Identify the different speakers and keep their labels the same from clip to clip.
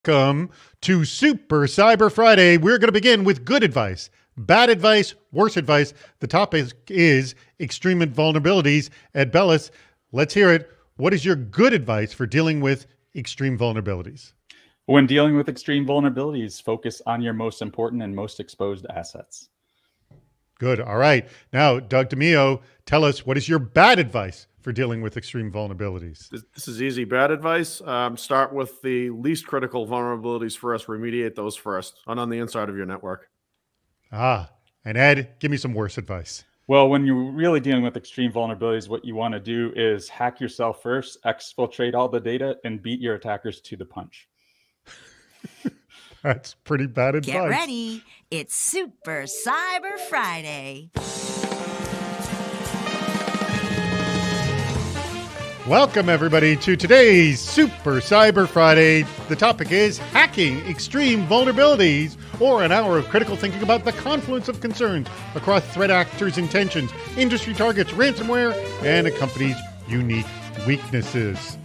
Speaker 1: Welcome to Super Cyber Friday. We're going to begin with good advice, bad advice, worse advice. The topic is extreme vulnerabilities. Ed Bellis, let's hear it. What is your good advice for dealing with extreme vulnerabilities?
Speaker 2: When dealing with extreme vulnerabilities, focus on your most important and most exposed assets.
Speaker 1: Good. All right. Now, Doug DeMio, tell us, what is your bad advice for dealing with extreme vulnerabilities?
Speaker 3: This is easy. Bad advice. Start with the least critical vulnerabilities first. Remediate those first on the inside of your network.
Speaker 1: And Ed, give me some worse advice.
Speaker 2: Well, when you're really dealing with extreme vulnerabilities, what you want to do is hack yourself first, exfiltrate all the data, and beat your attackers to the punch.
Speaker 1: That's pretty bad advice.
Speaker 4: Get ready. It's Super Cyber Friday.
Speaker 1: Welcome, everybody, to today's Super Cyber Friday. The topic is hacking extreme vulnerabilities, or an hour of critical thinking about the confluence of concerns across threat actors' intentions, industry targets, ransomware, and a company's unique weaknesses.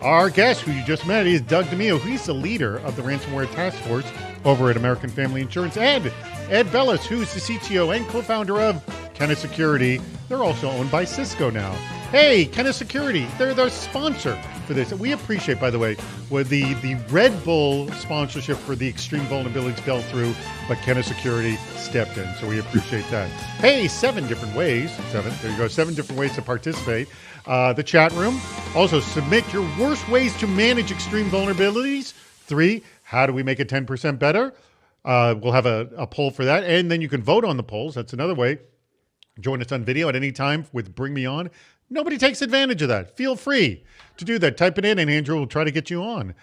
Speaker 1: Our guest, who you just met, is Doug DeMio. He's the leader of the ransomware task force over at American Family Insurance. And Ed Bellis, who's the CTO and co-founder of Kenna Security. They're also owned by Cisco now. Hey, Kenna Security, they're the sponsor for this. We appreciate, by the way, with the Red Bull sponsorship for the extreme vulnerabilities fell through, but Kenna Security stepped in, so we appreciate that. Hey, 7 different ways to participate. The chat room. Also, submit your worst ways to manage extreme vulnerabilities. 3, how do we make it 10% better? We'll have a poll for that, and then you can vote on the polls. That's another way. Join us on video at any time with Bring Me On. Nobody takes advantage of that. Feel free to do that. Type it in, and Andrew will try to get you on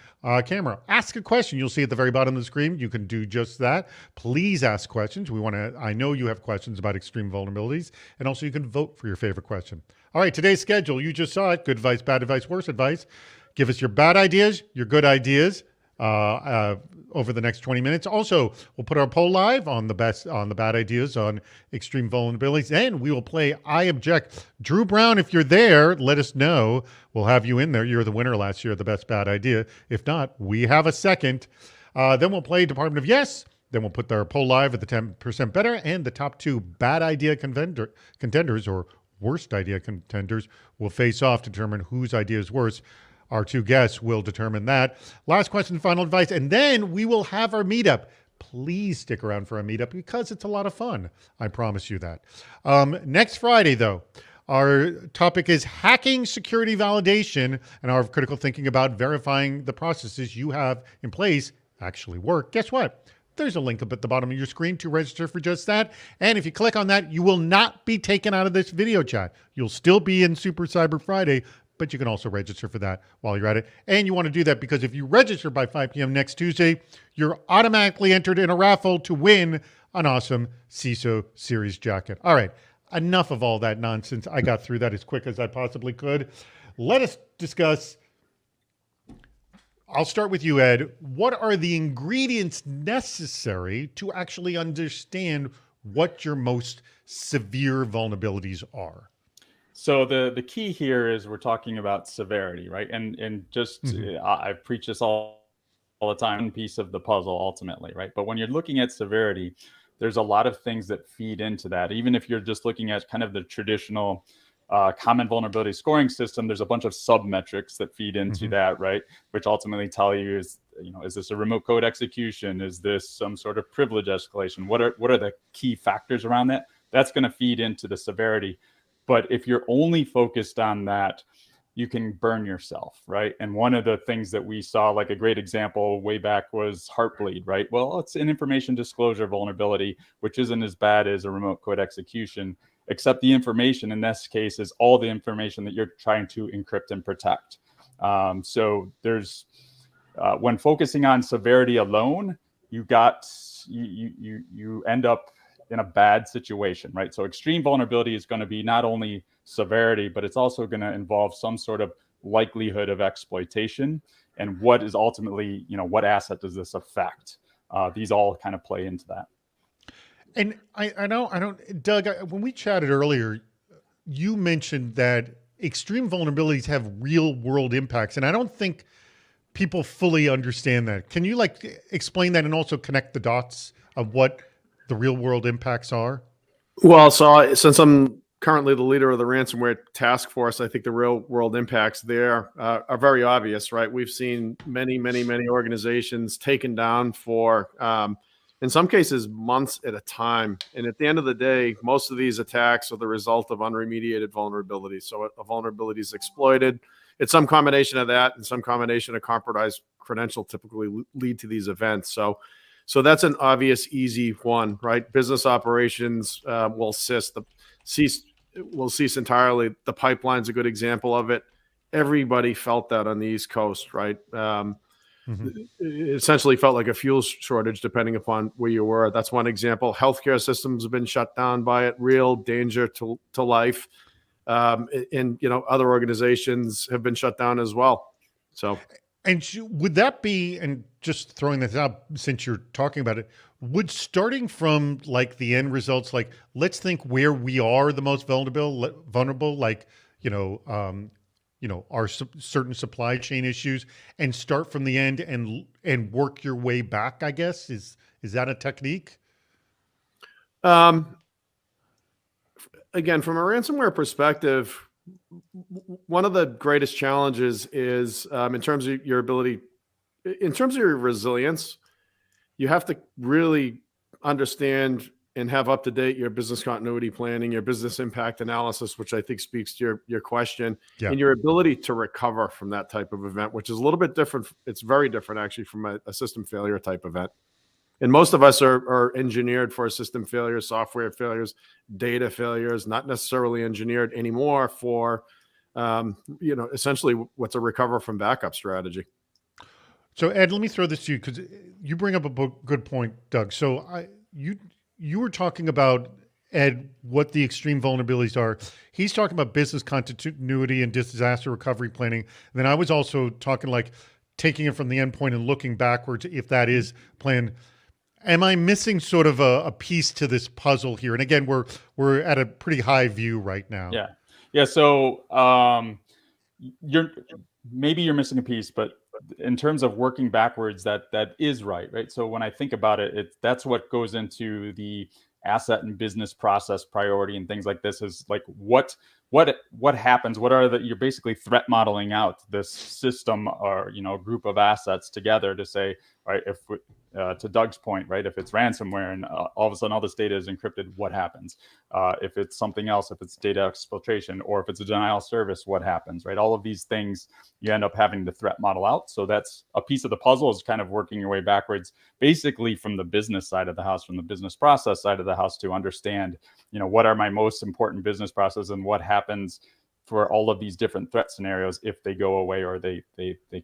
Speaker 1: camera. Ask a question. You'll see at the very bottom of the screen. You can do just that. Please ask questions. I know you have questions about extreme vulnerabilities, and also you can vote for your favorite question. All right, today's schedule. You just saw it. Good advice, bad advice, worse advice. Give us your bad ideas, your good ideas over the next 20 minutes. Also, we'll put our poll live on the bad ideas on extreme vulnerabilities, and we will play I Object. Drew Brown, if you're there, let us know. We'll have you in there. You're the winner last year of the best bad idea. If not, we have a second. Then we'll play Department of Yes. Then we'll put our poll live at the 10% better, and the top 2 bad idea contenders or worst idea contenders will face off to determine whose idea is worse. Our 2 guests will determine that. Last question, final advice, and then we will have our meetup. Please stick around for our meetup because it's a lot of fun. I promise you that. Next Friday, though, our topic is hacking security validation and our critical thinking about verifying the processes you have in place actually work. Guess what? There's a link up at the bottom of your screen to register for just that. And if you click on that, you will not be taken out of this video chat. You'll still be in Super Cyber Friday, but you can also register for that while you're at it. And you want to do that because if you register by 5 p.m. next Tuesday, you're automatically entered in a raffle to win an awesome CISO Series jacket. All right, enough of all that nonsense. I got through that as quick as I possibly could. Let us discuss. I'll start with you, Ed. What are the ingredients necessary to actually understand what your most severe vulnerabilities are?
Speaker 2: So the key here is we're talking about severity, right? And just I preach this all the time, one piece of the puzzle ultimately, right? But when you're looking at severity, there's a lot of things that feed into that. Even if you're just looking at kind of the traditional common vulnerability scoring system, there's a bunch of sub-metrics that feed into that, right? Which ultimately tell you is this a remote code execution? Is this some sort of privilege escalation? What are the key factors around that? That's going to feed into the severity. But if you're only focused on that, you can burn yourself, right? And one of the things that we saw, like a great example way back, was Heartbleed, right? Well, it's an information disclosure vulnerability, which isn't as bad as a remote code execution, except the information in this case is all the information that you're trying to encrypt and protect. So there's, when focusing on severity alone, you end up in a bad situation, right? So extreme vulnerability is going to be not only severity, but it's also going to involve some sort of likelihood of exploitation. And what is ultimately, what asset does this affect? These all kind of play into that.
Speaker 1: And I don't, Doug, when we chatted earlier, you mentioned that extreme vulnerabilities have real world impacts. And I don't think people fully understand that. Can you like explain that and also connect the dots of what the real world impacts are?
Speaker 3: Well, so since I'm currently the leader of the ransomware task force, I think the real world impacts there are very obvious, right? We've seen many organizations taken down for, in some cases, months at a time. And at the end of the day, most of these attacks are the result of unremediated vulnerabilities. So a vulnerability is exploited. It's some combination of that and some combination of compromised credential typically lead to these events. So that's an obvious, easy one, right? Business operations will cease entirely. The pipeline's a good example of it. Everybody felt that on the East Coast, right? It essentially felt like a fuel shortage, depending upon where you were. That's one example. Healthcare systems have been shut down by it. Real danger to life. And other organizations have been shut down as well. So.
Speaker 1: And would that be, and just throwing this out since you're talking about it, would starting from like the end results, like let's think where we are the most vulnerable, like, our certain supply chain issues, and start from the end and work your way back, I guess, is that a technique?
Speaker 3: Again, from a ransomware perspective, one of the greatest challenges is in terms of your ability, in terms of your resilience, you have to really understand and have up to date your business continuity planning, your business impact analysis, which I think speaks to your question, and your ability to recover from that type of event, which is a little bit different. It's very different actually from a system failure type event. And most of us are engineered for system failures, software failures, data failures, not necessarily engineered anymore for, essentially what's a recover from backup strategy.
Speaker 1: So Ed, let me throw this to you because you bring up a good point, Doug. So you were talking about, Ed, what the extreme vulnerabilities are. He's talking about business continuity and disaster recovery planning. And then I was also talking like taking it from the endpoint and looking backwards if that is planned. Am I missing sort of a piece to this puzzle here? And again, we're at a pretty high view right now.
Speaker 2: Yeah. So you're missing a piece, but in terms of working backwards, that is right. So when I think about it, that's what goes into the asset and business process priority and things like this. Is like what happens? What are you're basically threat modeling out this system or group of assets together to say, right, if to Doug's point, right, if it's ransomware and all of a sudden all this data is encrypted, what happens? If it's something else, if it's data exfiltration, or if it's a denial of service, what happens, right? All of these things you end up having to threat model out. So that's a piece of the puzzle, is kind of working your way backwards, basically from the business side of the house, from the business process side of the house, to understand, what are my most important business processes and what happens for all of these different threat scenarios if they go away or they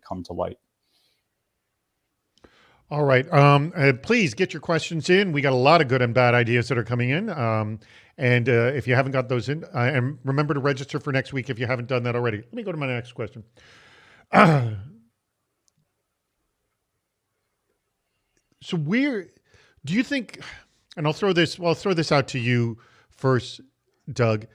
Speaker 2: come to light.
Speaker 1: All right. Please get your questions in. We got a lot of good and bad ideas that are coming in. And if you haven't got those in, and remember to register for next week if you haven't done that already. Let me go to my next question. So do you think, and I'll throw this out to you first, Doug.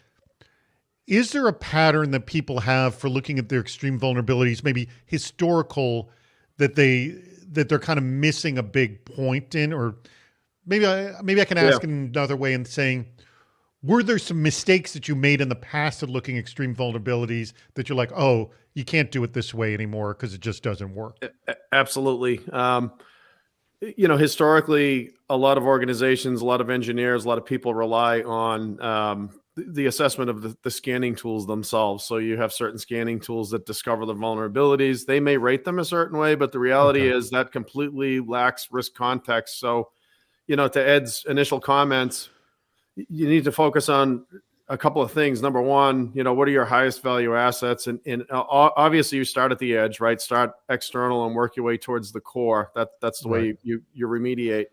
Speaker 1: Is there a pattern that people have for looking at their extreme vulnerabilities, maybe historical, that they're kind of missing a big point in? Or maybe I can ask in another way and saying, were there some mistakes that you made in the past at looking at extreme vulnerabilities that you're like, oh, you can't do it this way anymore because it just doesn't work?
Speaker 3: Absolutely. Historically, a lot of organizations, a lot of engineers, a lot of people rely on the assessment of the scanning tools themselves. So you have certain scanning tools that discover the vulnerabilities. They may rate them a certain way, but the reality is that completely lacks risk context. So, to Ed's initial comments, you need to focus on a couple of things. Number one, what are your highest value assets? And obviously you start at the edge, right? Start external and work your way towards the core. That's the way you remediate.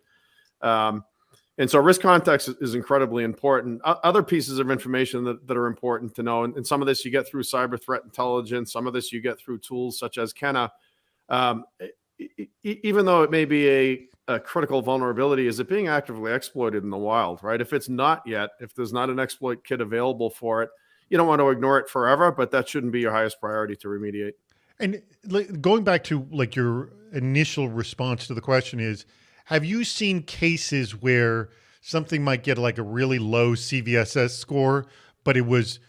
Speaker 3: And so risk context is incredibly important. Other pieces of information that are important to know, and some of this you get through cyber threat intelligence, some of this you get through tools such as Kenna. Even though it may be a critical vulnerability, is it being actively exploited in the wild, right? If it's not yet, if there's not an exploit kit available for it, you don't want to ignore it forever, but that shouldn't be your highest priority to remediate.
Speaker 1: And going back to like your initial response to the question is, have you seen cases where something might get like a really low CVSS score, but it was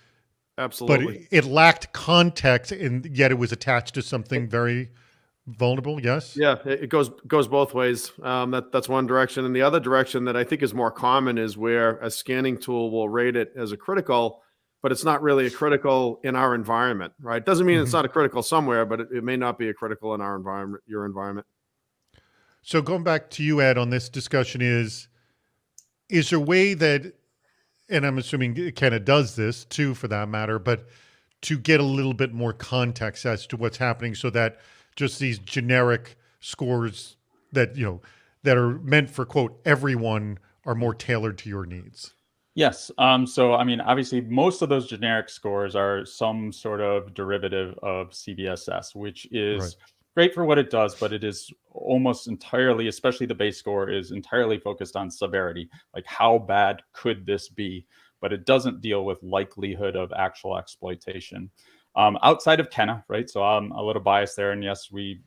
Speaker 3: Absolutely.
Speaker 1: but it lacked context and yet it was attached to something very vulnerable? Yes.
Speaker 3: Yeah, it goes both ways. That's one direction, and the other direction that I think is more common is where a scanning tool will rate it as a critical, but it's not really a critical in our environment, right? Doesn't mean it's not a critical somewhere, but it may not be a critical in our environment, your environment.
Speaker 1: So going back to you, Ed, on this discussion is there a way that, and I'm assuming Kenna does this too, for that matter, but to get a little bit more context as to what's happening, so that just these generic scores that that are meant for quote everyone are more tailored to your needs.
Speaker 2: Yes. So, I mean, obviously, most of those generic scores are some sort of derivative of CVSS, which is great for what it does, but it is almost entirely, especially the base score, is entirely focused on severity. Like, how bad could this be? But it doesn't deal with likelihood of actual exploitation. Outside of Kenna, right? So I'm a little biased there. And yes, we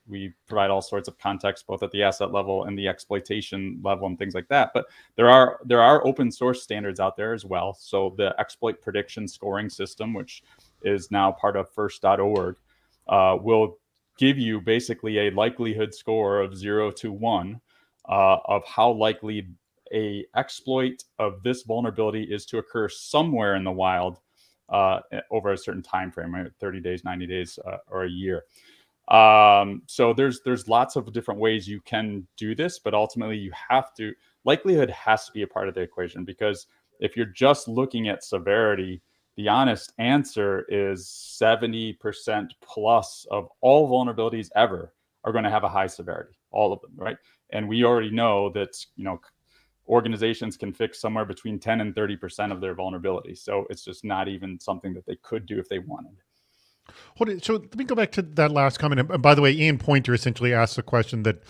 Speaker 2: provide all sorts of context, both at the asset level and the exploitation level and things like that. But there are open source standards out there as well. So the exploit prediction scoring system, which is now part of first.org, will give you basically a likelihood score of 0 to 1 of how likely a exploit of this vulnerability is to occur somewhere in the wild over a certain time frame, right? 30 days, 90 days, or a year. So there's lots of different ways you can do this, but ultimately likelihood has to be a part of the equation, because if you're just looking at severity, the honest answer is 70% plus of all vulnerabilities ever are going to have a high severity, all of them, right? And we already know that, organizations can fix somewhere between 10 and 30% of their vulnerabilities. So it's just not even something that they could do if they wanted.
Speaker 1: Hold it. So let me go back to that last comment. And by the way, Ian Pointer essentially asked a question that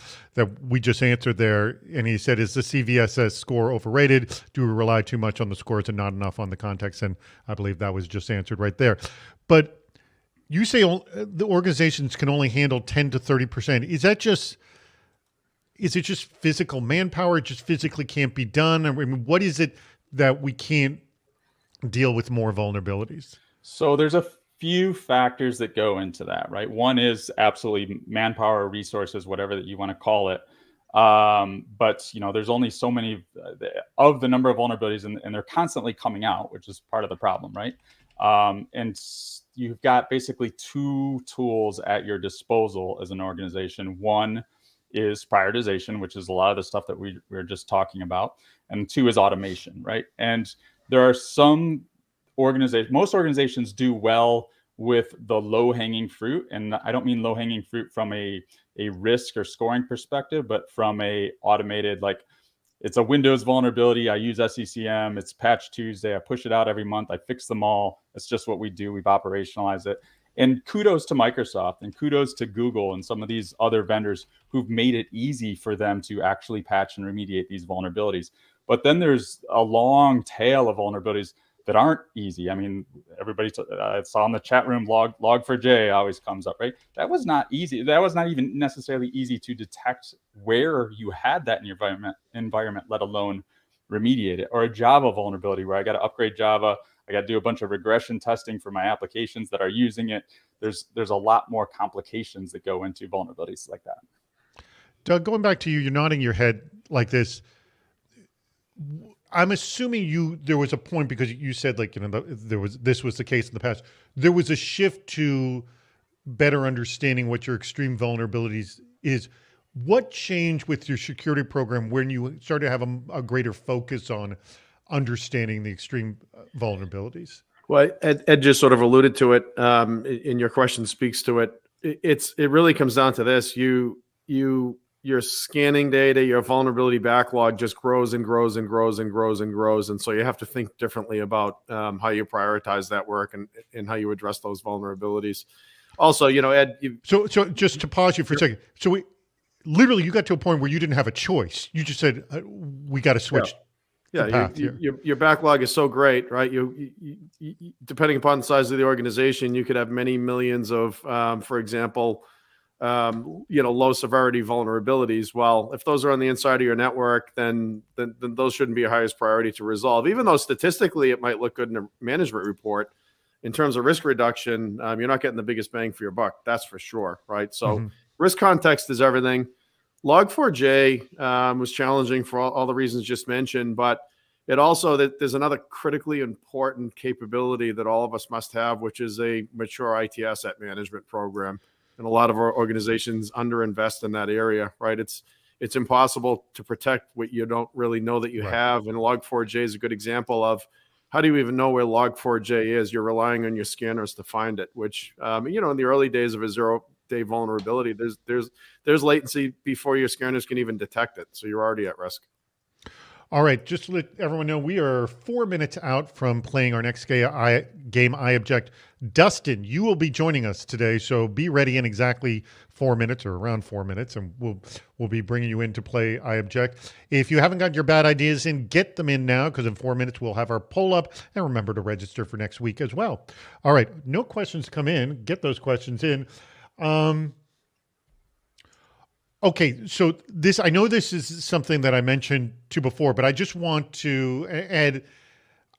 Speaker 1: we just answered there. And he said, is the CVSS score overrated? Do we rely too much on the scores and not enough on the context? And I believe that was just answered right there. But you say the organizations can only handle 10 to 30%. Is it just physical manpower? It just physically can't be done? I mean, what is it that we can't deal with more vulnerabilities? So
Speaker 2: there's a few factors that go into that, right? One is absolutely manpower, resources, whatever that you want to call it. But there's only so many of the number of vulnerabilities, and they're constantly coming out, which is part of the problem, right? And you've got basically two tools at your disposal as an organization. One is prioritization, which is a lot of the stuff that we're just talking about. And two is automation, right? And there are some organizations, most organizations do well with the low-hanging fruit. And I don't mean low-hanging fruit from a risk or scoring perspective, but from a automated, like, it's a Windows vulnerability. I use SCCM. It's Patch Tuesday. I push it out every month. I fix them all. It's just what we do. We've operationalized it. And kudos to Microsoft and kudos to Google and some of these other vendors who've made it easy for them to actually patch and remediate these vulnerabilities. But then there's a long tail of vulnerabilities that aren't easy. I mean, everybody saw in the chat room, log4j always comes up, right? That was not easy. That was not even necessarily easy to detect where you had that in your environment, let alone remediate it. Or a Java vulnerability where I got to upgrade Java. I got to do a bunch of regression testing for my applications that are using it. There's a lot more complications that go into vulnerabilities like that.
Speaker 1: Doug, going back to you, you're nodding your head like this. I'm assuming there was a point, because you said this was the case in the past. There was a shift to better understanding what your extreme vulnerabilities is. What changed with your security program when you started to have a greater focus on understanding the extreme vulnerabilities?
Speaker 3: Well, Ed just sort of alluded to it, in your question speaks to it. It really comes down to this. Your scanning data, your vulnerability backlog just grows and grows and grows and grows and grows. And so you have to think differently about how you prioritize that work and how you address those vulnerabilities. Also, Ed.
Speaker 1: So just to pause you for a second. So you got to a point where you didn't have a choice. You just said, we got to switch.
Speaker 3: Yeah,
Speaker 1: path here.
Speaker 3: your backlog is so great, right? You depending upon the size of the organization, you could have many millions of, for example, low severity vulnerabilities. Well, if those are on the inside of your network, then those shouldn't be your highest priority to resolve. Even though statistically it might look good in a management report, in terms of risk reduction, you're not getting the biggest bang for your buck. That's for sure, right? So risk context is everything. Log4j was challenging for all the reasons just mentioned, but it also there's another critically important capability that all of us must have, which is a mature IT asset management program. And a lot of our organizations underinvest in that area, right? It's impossible to protect what you don't really know that you have. And Log4j is a good example of how do you even know where Log4j is? You're relying on your scanners to find it, which, in the early days of a zero-day vulnerability, there's latency before your scanners can even detect it. So you're already at risk.
Speaker 1: All right, just to let everyone know, we are 4 minutes out from playing our next game, I Object. Dustin, you will be joining us today, so be ready in exactly 4 minutes or around 4 minutes, and we'll be bringing you in to play I Object. If you haven't got your bad ideas in, get them in now, because in 4 minutes we'll have our poll up, and remember to register for next week as well. All right, no questions come in. Get those questions in. Okay, so I know this is something that I mentioned to before, but I just want to add,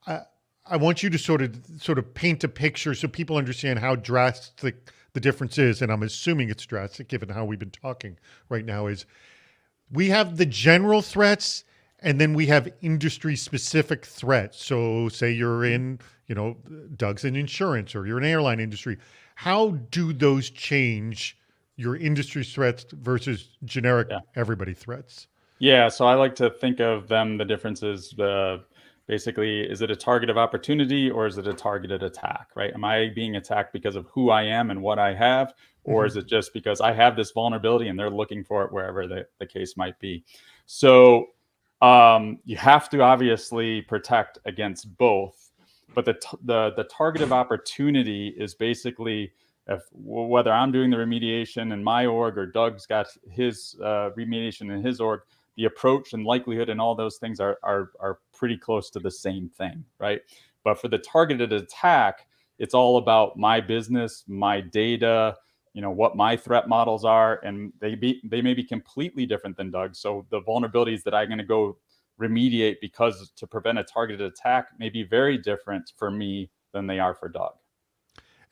Speaker 1: I want you to sort of paint a picture so people understand how drastic the difference is, and I'm assuming it's drastic given how we've been talking right now, is we have the general threats and then we have industry-specific threats. So say you're in, Doug's in insurance or you're in airline industry. How do those change your industry threats versus generic everybody threats?
Speaker 2: Yeah, so I like to think of them, the differences, basically, is it a target of opportunity or is it a targeted attack, right? Am I being attacked because of who I am and what I have, or is it just because I have this vulnerability and they're looking for it wherever the case might be? So you have to obviously protect against both, but the target of opportunity is basically whether I'm doing the remediation in my org or Doug's got his remediation in his org, the approach and likelihood and all those things are pretty close to the same thing, right? But for the targeted attack, it's all about my business, my data, what my threat models are, and they may be completely different than Doug's. So the vulnerabilities that I'm going to go remediate because to prevent a targeted attack may be very different for me than they are for Doug.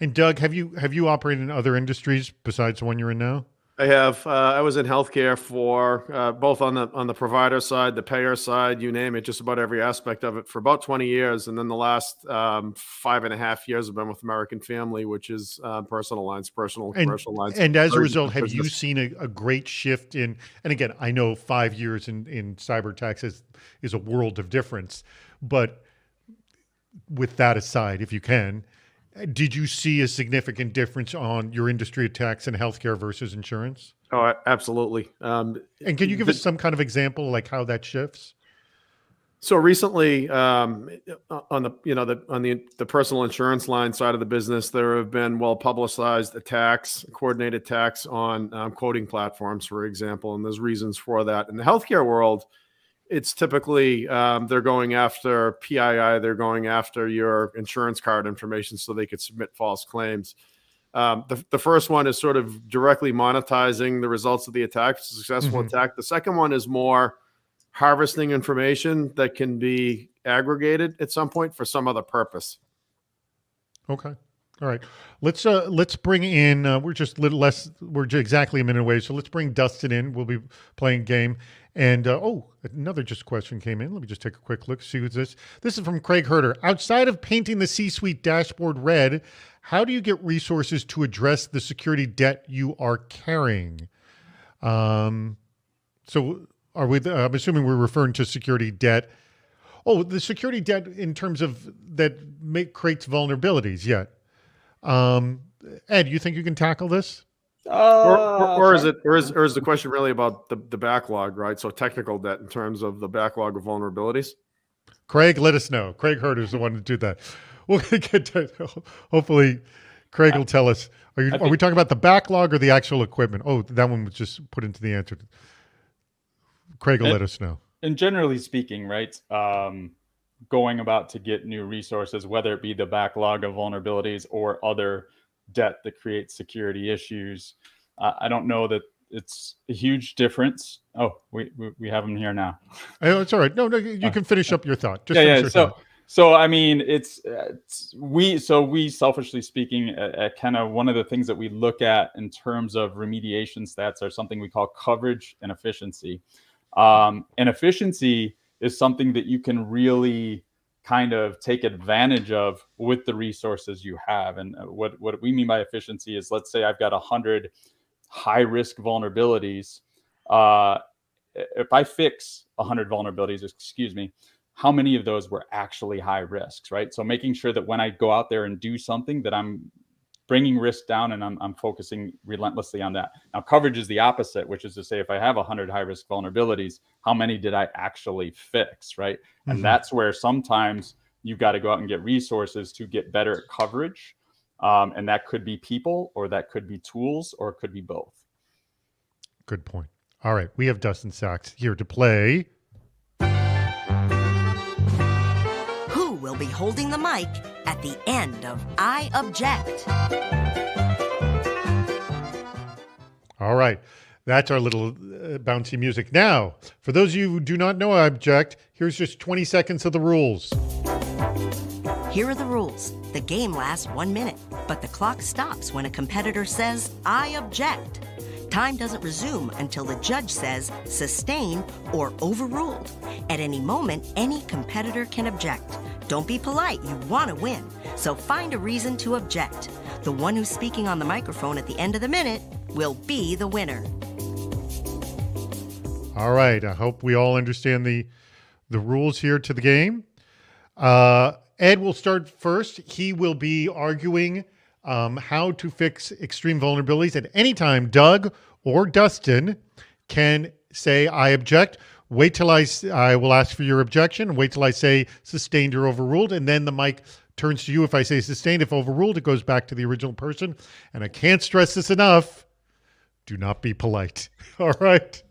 Speaker 1: And Doug, have you operated in other industries besides the one you're in now?
Speaker 3: I have. I was in healthcare for both on the provider side, the payer side, you name it, just about every aspect of it for about 20 years. And then the last 5.5 years have been with American Family, which is personal lines, commercial lines.
Speaker 1: And as a result, have you seen a great shift in, and again, I know 5 years in cyber attacks is a world of difference, but with that aside, if you can, did you see a significant difference on your industry attacks in healthcare versus insurance?
Speaker 3: Oh, absolutely.
Speaker 1: And can you give us some kind of example, like how that shifts?
Speaker 3: So recently, on the personal insurance line side of the business, there have been well-publicized attacks, coordinated attacks on quoting platforms, for example, and there's reasons for that. In the healthcare world, it's typically they're going after PII, they're going after your insurance card information so they could submit false claims. The first one is sort of directly monetizing the results of the attack, successful attack. The second one is more harvesting information that can be aggregated at some point for some other purpose.
Speaker 1: Okay. All right. Let's bring in, we're just exactly a minute away. So let's bring Dustin in. We'll be playing a game. And, another just question came in. Let me just take a quick look, see who's this. This is from Craig Herder. Outside of painting the C-suite dashboard red, how do you get resources to address the security debt you are carrying? So I'm assuming we're referring to security debt. Oh, the security debt in terms of that creates vulnerabilities. Yeah. Ed, you think you can tackle this?
Speaker 3: Or is the question really about the backlog, right? So technical debt in terms of the backlog of vulnerabilities.
Speaker 1: Craig, let us know. Craig Herder's the one to do that. We'll get to, hopefully Craig will tell us. Are we talking about the backlog or the actual equipment? Oh, that one was just put into the answer. Craig will let us know.
Speaker 2: and generally speaking, right, going about to get new resources, whether it be the backlog of vulnerabilities or other debt that creates security issues, I don't know that it's a huge difference. Oh, we have them here now.
Speaker 1: Oh, it's all right. No, you can finish up your thought. Just
Speaker 2: yeah.
Speaker 1: Your thought.
Speaker 2: So I mean, we selfishly speaking, kind of one of the things that we look at in terms of remediation stats are something we call coverage and efficiency. And efficiency is something that you can really kind of take advantage of with the resources you have. And what we mean by efficiency is, let's say I've got 100 high-risk vulnerabilities. If I fix 100 vulnerabilities, how many of those were actually high risks, right? So making sure that when I go out there and do something, that I'm bringing risk down and I'm focusing relentlessly on that. Now, coverage is the opposite, which is to say, if I have 100 high-risk vulnerabilities, how many did I actually fix, right? Mm-hmm. And that's where sometimes you've got to go out and get resources to get better at coverage. And that could be people, or that could be tools, or it could be both.
Speaker 1: Good point. All right. We have Dustin Sachs here to play.
Speaker 4: Who will be holding the mic at the end of I Object?
Speaker 1: All right. That's our little bouncy music. Now, for those of you who do not know I Object, here's just 20 seconds of the rules.
Speaker 4: Here are the rules. The game lasts 1 minute, but the clock stops when a competitor says, I object. Time doesn't resume until the judge says sustained or overruled. At any moment, any competitor can object. Don't be polite, you want to win. So find a reason to object. The one who's speaking on the microphone at the end of the minute will be the winner.
Speaker 1: All right. I hope we all understand the rules here to the game. Ed will start first. He will be arguing how to fix extreme vulnerabilities. At any time, Doug or Dustin can say, I object. Wait till I will ask for your objection. Wait till I say sustained or overruled. And then the mic turns to you. If I say sustained, if overruled, it goes back to the original person. And I can't stress this enough. Do not be polite. All right.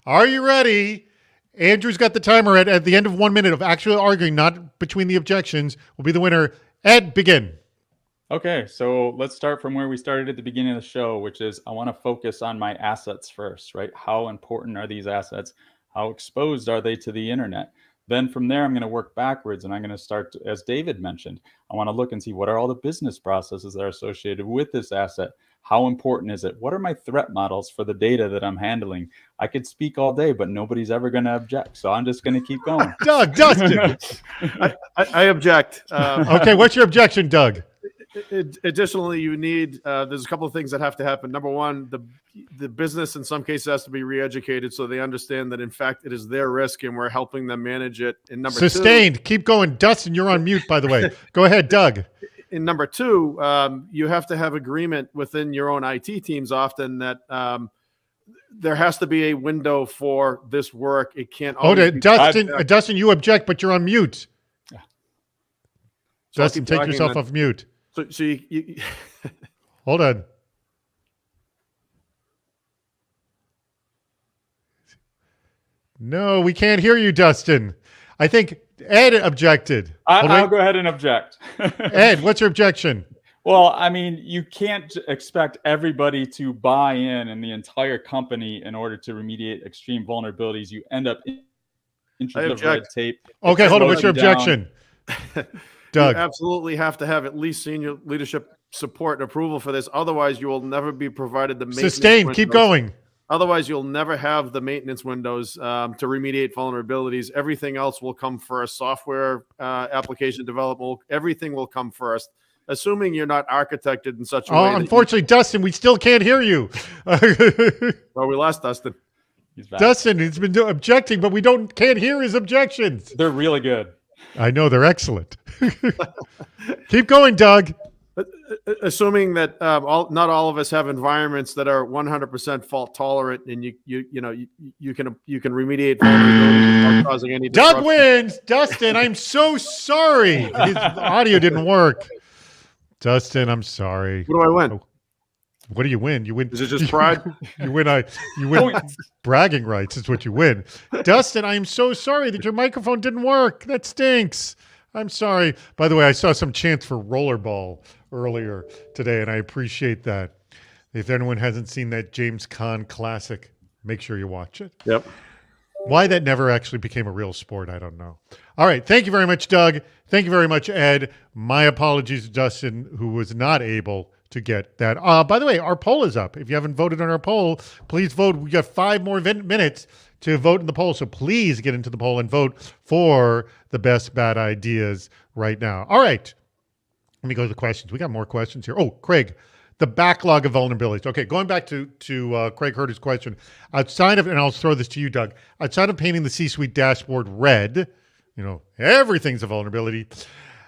Speaker 1: Are you ready? Andrew's got the timer at the end of 1 minute of actually arguing, not between the objections, will be the winner. Ed, begin.
Speaker 2: Okay, so let's start from where we started at the beginning of the show, which is I want to focus on my assets first, right? How important are these assets? How exposed are they to the internet? Then from there, I'm going to work backwards, and I'm going to start, as David mentioned, I want to look and see what are all the business processes that are associated with this asset. How important is it? What are my threat models for the data that I'm handling? I could speak all day, but nobody's ever going to object. So I'm just going to keep going.
Speaker 1: Doug, Dustin.
Speaker 3: I object.
Speaker 1: Okay, what's your objection, Doug?
Speaker 3: Additionally, you need, there's a couple of things that have to happen. Number one, the business in some cases has to be re-educated so they understand that, in fact, it is their risk and we're helping them manage it. And number
Speaker 1: Sustained.
Speaker 3: two,
Speaker 1: Keep going. Dustin, you're on mute, by the way. Go ahead, Doug.
Speaker 3: And number two, you have to have agreement within your own IT teams often that there has to be a window for this work. It can't always be
Speaker 1: Dustin, you object, but you're on mute.
Speaker 2: Yeah.
Speaker 3: So
Speaker 1: Dustin, take yourself off mute.
Speaker 3: So you
Speaker 1: Hold on. No, we can't hear you, Dustin. I think Ed objected.
Speaker 2: I'll go ahead and object.
Speaker 1: Ed, what's your objection?
Speaker 2: Well, I mean, you can't expect everybody to buy in the entire company in order to remediate extreme vulnerabilities. You end up inches of red tape.
Speaker 1: Okay, hold on. What's your objection? Doug.
Speaker 3: You absolutely have to have at least senior leadership support and approval for this. Otherwise, you will never be provided the maintenance
Speaker 1: Sustained.
Speaker 3: windows.
Speaker 1: Keep going.
Speaker 3: Otherwise, you'll never have the maintenance windows to remediate vulnerabilities. Everything else will come first. Software application development, everything will come first, assuming you're not architected in such a way.
Speaker 1: Unfortunately, Dustin, we still can't hear you.
Speaker 3: Well, we lost Dustin.
Speaker 2: He's back.
Speaker 1: Dustin has been objecting, but we can't hear his objections.
Speaker 2: They're really good.
Speaker 1: I know, they're excellent. Keep going, Doug.
Speaker 3: Assuming that not all of us have environments that are 100% fault tolerant, and you can remediate vulnerabilities without causing any disruption.
Speaker 1: Doug wins. Dustin, I'm so sorry. His audio didn't work. Dustin, I'm sorry.
Speaker 3: What do I win?
Speaker 1: What do you win? You win.
Speaker 3: Is it just pride?
Speaker 1: You win. You win bragging rights. Is what you win. Dustin, I am so sorry that your microphone didn't work. That stinks. I'm sorry. By the way, I saw some chants for rollerball earlier today, and I appreciate that. If anyone hasn't seen that James Caan classic, make sure you watch it.
Speaker 3: Yep.
Speaker 1: Why that never actually became a real sport, I don't know. All right. Thank you very much, Doug. Thank you very much, Ed. My apologies to Dustin, who was not able to get that. By the way, our poll is up. If you haven't voted on our poll, please vote. We got 5 more minutes to vote in the poll, so please get into the poll and vote for the best bad ideas right now. All right. Let me go to the questions. We got more questions here. Oh, Craig. The backlog of vulnerabilities. Okay, going back to Craig Herter's question, outside of, and I'll throw this to you, Doug, outside of painting the C-suite dashboard red, everything's a vulnerability,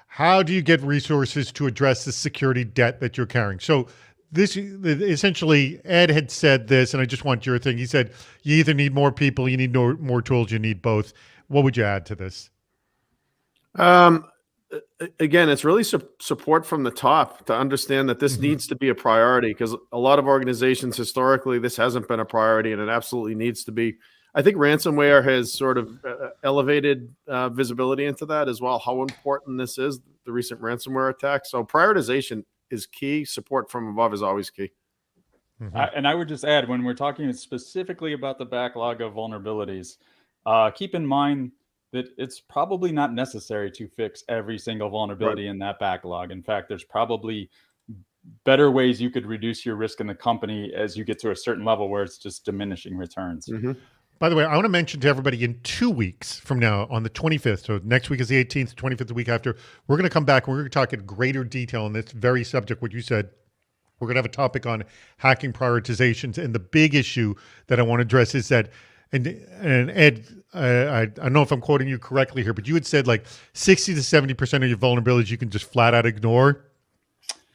Speaker 1: how do you get resources to address the security debt that you're carrying? So this, essentially, Ed had said this, and I just want your thing. He said, you either need more people, you need more tools, you need both. What would you add to this?
Speaker 3: Again, it's really support from the top to understand that this needs to be a priority, because a lot of organizations historically, this hasn't been a priority, and it absolutely needs to be. I think ransomware has sort of elevated visibility into that as well, how important this is, the recent ransomware attack. So prioritization is key. Support from above is always key.
Speaker 2: And I would just add, when we're talking specifically about the backlog of vulnerabilities, keep in mind that it's probably not necessary to fix every single vulnerability in that backlog. In fact, there's probably better ways you could reduce your risk in the company as you get to a certain level where it's just diminishing returns.
Speaker 1: By the way, I want to mention to everybody, in 2 weeks from now, on the 25th, so next week is the 18th, 25th the week after, we're going to come back and we're going to talk in greater detail on this very subject, what you said. We're going to have a topic on hacking prioritizations. And the big issue that I want to address is that, and Ed, I don't know if I'm quoting you correctly here, but you had said like 60 to 70% of your vulnerabilities you can just flat out ignore.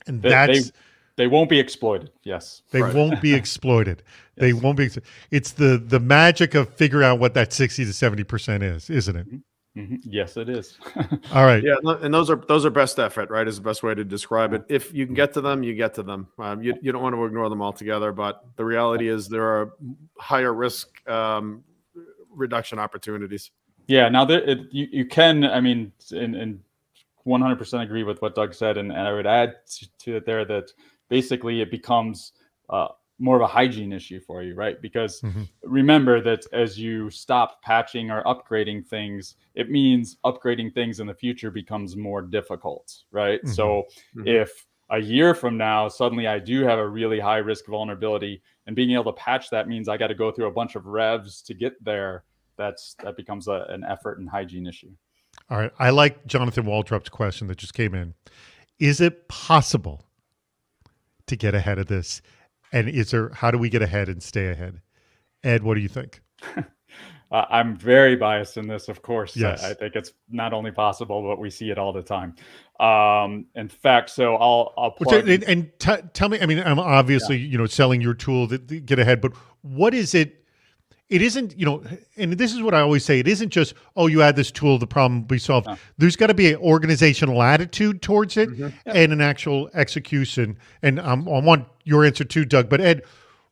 Speaker 1: And
Speaker 2: they won't be exploited. Yes.
Speaker 1: They won't be exploited. Yes. They won't be. It's the magic of figuring out what that 60 to 70% is, isn't it?
Speaker 2: Yes, it is.
Speaker 1: All right.
Speaker 3: Yeah, and those are best effort, right? Is the best way to describe it. If you can get to them, you get to them. You don't want to ignore them altogether, but the reality is there are higher risk reduction opportunities.
Speaker 2: Yeah. Now you can. I mean, and 100% agree with what Doug said, and I would add to it there that basically it becomes more of a hygiene issue for you, right? Because remember that as you stop patching or upgrading things, it means upgrading things in the future becomes more difficult, right? So if a year from now, suddenly I do have a really high risk vulnerability, and being able to patch that means I got to go through a bunch of revs to get there, that becomes an effort and hygiene issue.
Speaker 1: All right. I like Jonathan Waldrop's question that just came in. Is it possible to get ahead of this? And how do we get ahead and stay ahead? Ed, what do you think?
Speaker 2: I'm very biased in this, of course.
Speaker 1: Yes.
Speaker 2: I think it's not only possible, but we see it all the time. In fact, so I'll plug.
Speaker 1: Tell me, I mean, I'm obviously, selling your tool to get ahead, but what is it? It isn't, and this is what I always say, it isn't just, you add this tool, the problem will be solved. No. There's got to be an organizational attitude towards it and an actual execution. And I want your answer too, Doug. But Ed,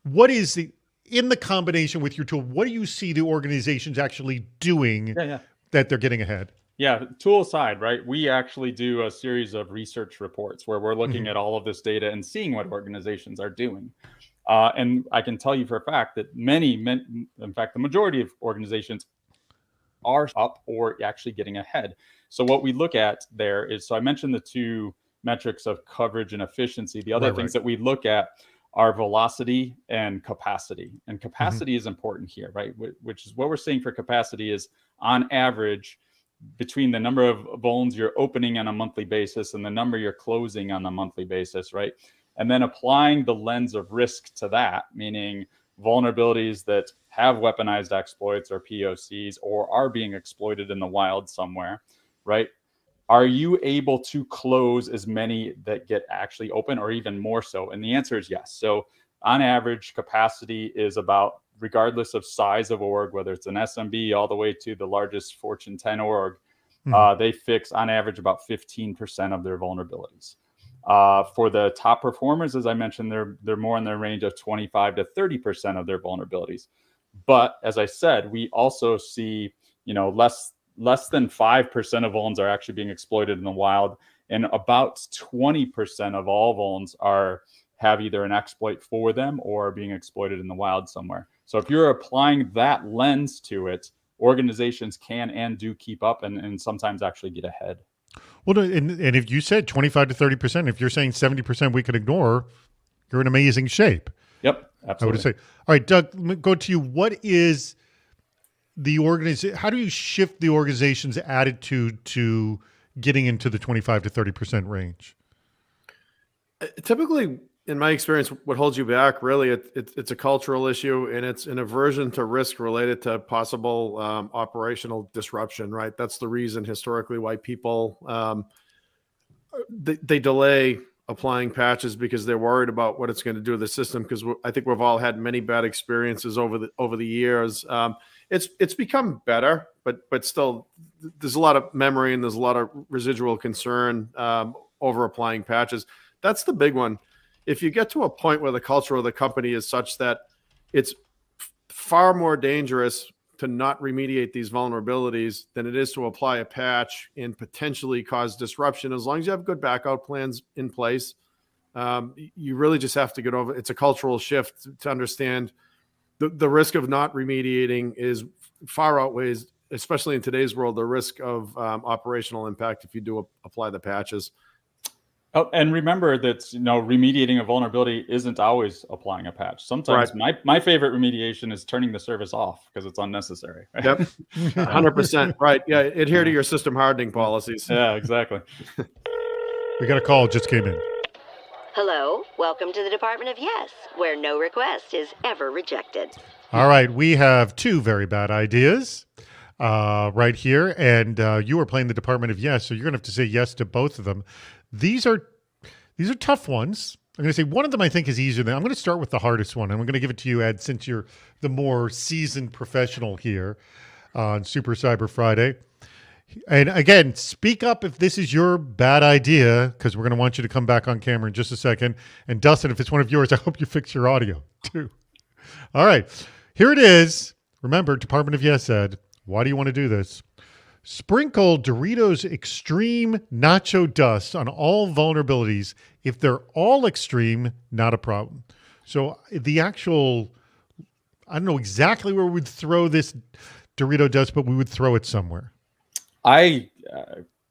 Speaker 1: what is in the combination with your tool, what do you see the organizations actually doing that they're getting ahead?
Speaker 2: Yeah, tool aside, right? We actually do a series of research reports where we're looking at all of this data and seeing what organizations are doing. And I can tell you for a fact that in fact, the majority of organizations are up or actually getting ahead. So what we look at there is, so I mentioned the 2 metrics of coverage and efficiency. The other things that we look at are velocity and capacity. And capacity is important here, right? Which is what we're seeing for capacity is, on average, between the number of vulns you're opening on a monthly basis and the number you're closing on a monthly basis, right? And then applying the lens of risk to that, meaning vulnerabilities that have weaponized exploits or POCs or are being exploited in the wild somewhere, right? Are you able to close as many that get actually open, or even more so? And the answer is yes. So on average, capacity is about, regardless of size of org, whether it's an SMB all the way to the largest Fortune 10 org, they fix on average about 15% of their vulnerabilities. For the top performers, as I mentioned, they're more in the range of 25 to 30% of their vulnerabilities. But as I said, we also see, less than 5% of vulns are actually being exploited in the wild, and about 20% of all vulns have either an exploit for them or are being exploited in the wild somewhere. So if you're applying that lens to it, organizations can and do keep up and sometimes actually get ahead.
Speaker 1: Well, and if you said 25 to 30%, if you're saying 70% we could ignore, you're in amazing shape.
Speaker 2: Yep, absolutely.
Speaker 1: I would say. All right, Doug, let me go to you. What is the organization? How do you shift the organization's attitude to getting into the 25 to 30% range?
Speaker 3: Typically, in my experience, what holds you back really, it's a cultural issue, and it's an aversion to risk related to possible operational disruption, right? That's the reason historically why people they delay applying patches, because they're worried about what it's going to do to the system. Because I think we've all had many bad experiences over the years. It's become better, but still, there's a lot of memory and there's a lot of residual concern over applying patches. That's the big one. If you get to a point where the culture of the company is such that it's far more dangerous to not remediate these vulnerabilities than it is to apply a patch and potentially cause disruption, as long as you have good backup plans in place, you really just have to get over. It's a cultural shift to understand the risk of not remediating is far outweighs, especially in today's world, the risk of operational impact if you do apply the patches.
Speaker 2: Oh, and remember that remediating a vulnerability isn't always applying a patch. Sometimes my favorite remediation is turning the service off because it's unnecessary. Right?
Speaker 3: Yep, 100% right. Yeah, adhere to your system hardening policies.
Speaker 2: Yeah, exactly.
Speaker 1: We got a call, just came in.
Speaker 4: Hello, welcome to the Department of Yes, where no request is ever rejected.
Speaker 1: All right, we have two very bad ideas right here, and you are playing the Department of Yes, so you're going to have to say yes to both of them. These are tough ones. I'm going to say one of them I think is easier than. I'm going to start with the hardest one, and I'm going to give it to you, Ed, since you're the more seasoned professional here on Super Cyber Friday. And again, speak up if this is your bad idea, because we're going to want you to come back on camera in just a second. And Dustin, if it's one of yours, I hope you fix your audio too. All right, here it is. Remember, Department of Yes said, why do you want to do this? Sprinkle Doritos Extreme Nacho Dust on all vulnerabilities. If they're all extreme, not a problem. So the actual, I don't know exactly where we'd throw this Dorito dust, but we would throw it somewhere.
Speaker 2: I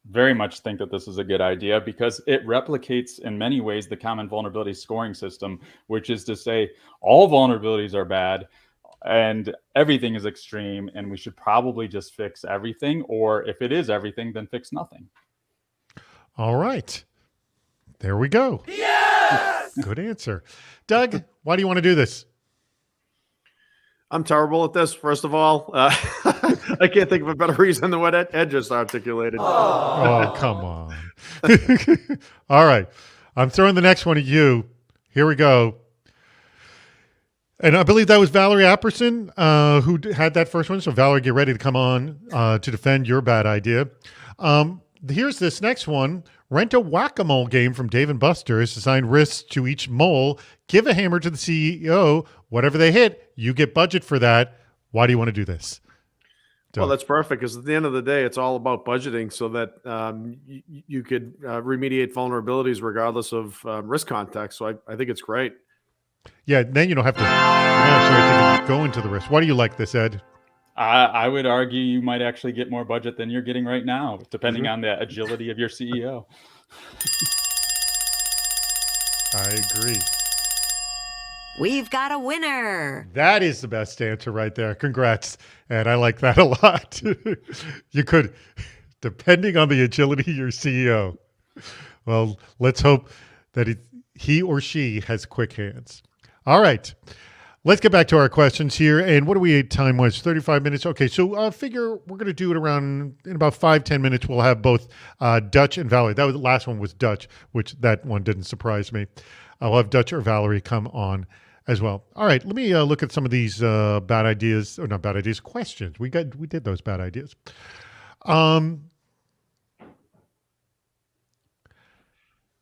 Speaker 2: very much think that this is a good idea because it replicates in many ways the common vulnerability scoring system, which is to say all vulnerabilities are bad and everything is extreme, and we should probably just fix everything, or if it is everything, then fix nothing.
Speaker 1: All right. There we go. Yes! Good answer. Doug, why do you want to do this?
Speaker 3: I'm terrible at this, first of all. I can't think of a better reason than what Ed just articulated.
Speaker 1: Oh, come on. All right. I'm throwing the next one at you. Here we go. And I believe that was Valerie Apperson who had that first one. So, Valerie, get ready to come on to defend your bad idea. Here's this next one. Rent a whack-a-mole game from Dave & Buster's. Assign risks to each mole. Give a hammer to the CEO. Whatever they hit, you get budget for that. Why do you want to do this?
Speaker 3: Well, that's perfect because at the end of the day, it's all about budgeting so that you could remediate vulnerabilities regardless of risk context. So I think it's great.
Speaker 1: Yeah, then you don't have to go into the risk. Why do you like this, Ed?
Speaker 2: I would argue you might actually get more budget than you're getting right now, depending on the agility of your CEO.
Speaker 1: I agree.
Speaker 4: We've got a winner.
Speaker 1: That is the best answer right there. Congrats. And I like that a lot. You could, depending on the agility of your CEO. Well, let's hope that he or she has quick hands. All right. Let's get back to our questions here. And what do we time was? 35 minutes. Okay, so figure we're going to do it around in about 5-10 minutes. We'll have both Dutch and Valerie. That was the last one was Dutch, which that one didn't surprise me. I'll have Dutch or Valerie come on as well. All right, let me look at some of these bad ideas, or not bad ideas, questions. We did those bad ideas.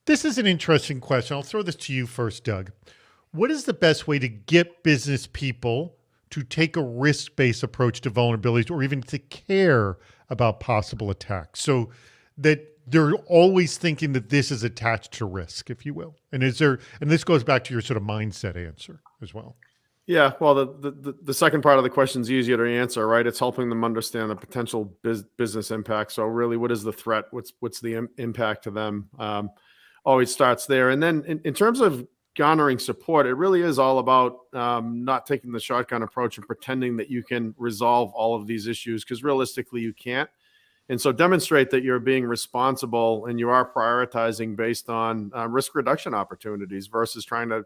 Speaker 1: This is an interesting question. I'll throw this to you first, Doug. What is the best way to get business people to take a risk-based approach to vulnerabilities or even to care about possible attacks so that they're always thinking that this is attached to risk, if you will? And this goes back to your sort of mindset answer as well.
Speaker 3: Yeah, well, the second part of the question is easier to answer, right? It's helping them understand the potential business impact. So really, what is the threat? What's the impact to them? Always starts there. And then in terms of garnering support, it really is all about not taking the shotgun approach and pretending that you can resolve all of these issues, because realistically you can't. And so demonstrate that you're being responsible and you are prioritizing based on risk reduction opportunities versus trying to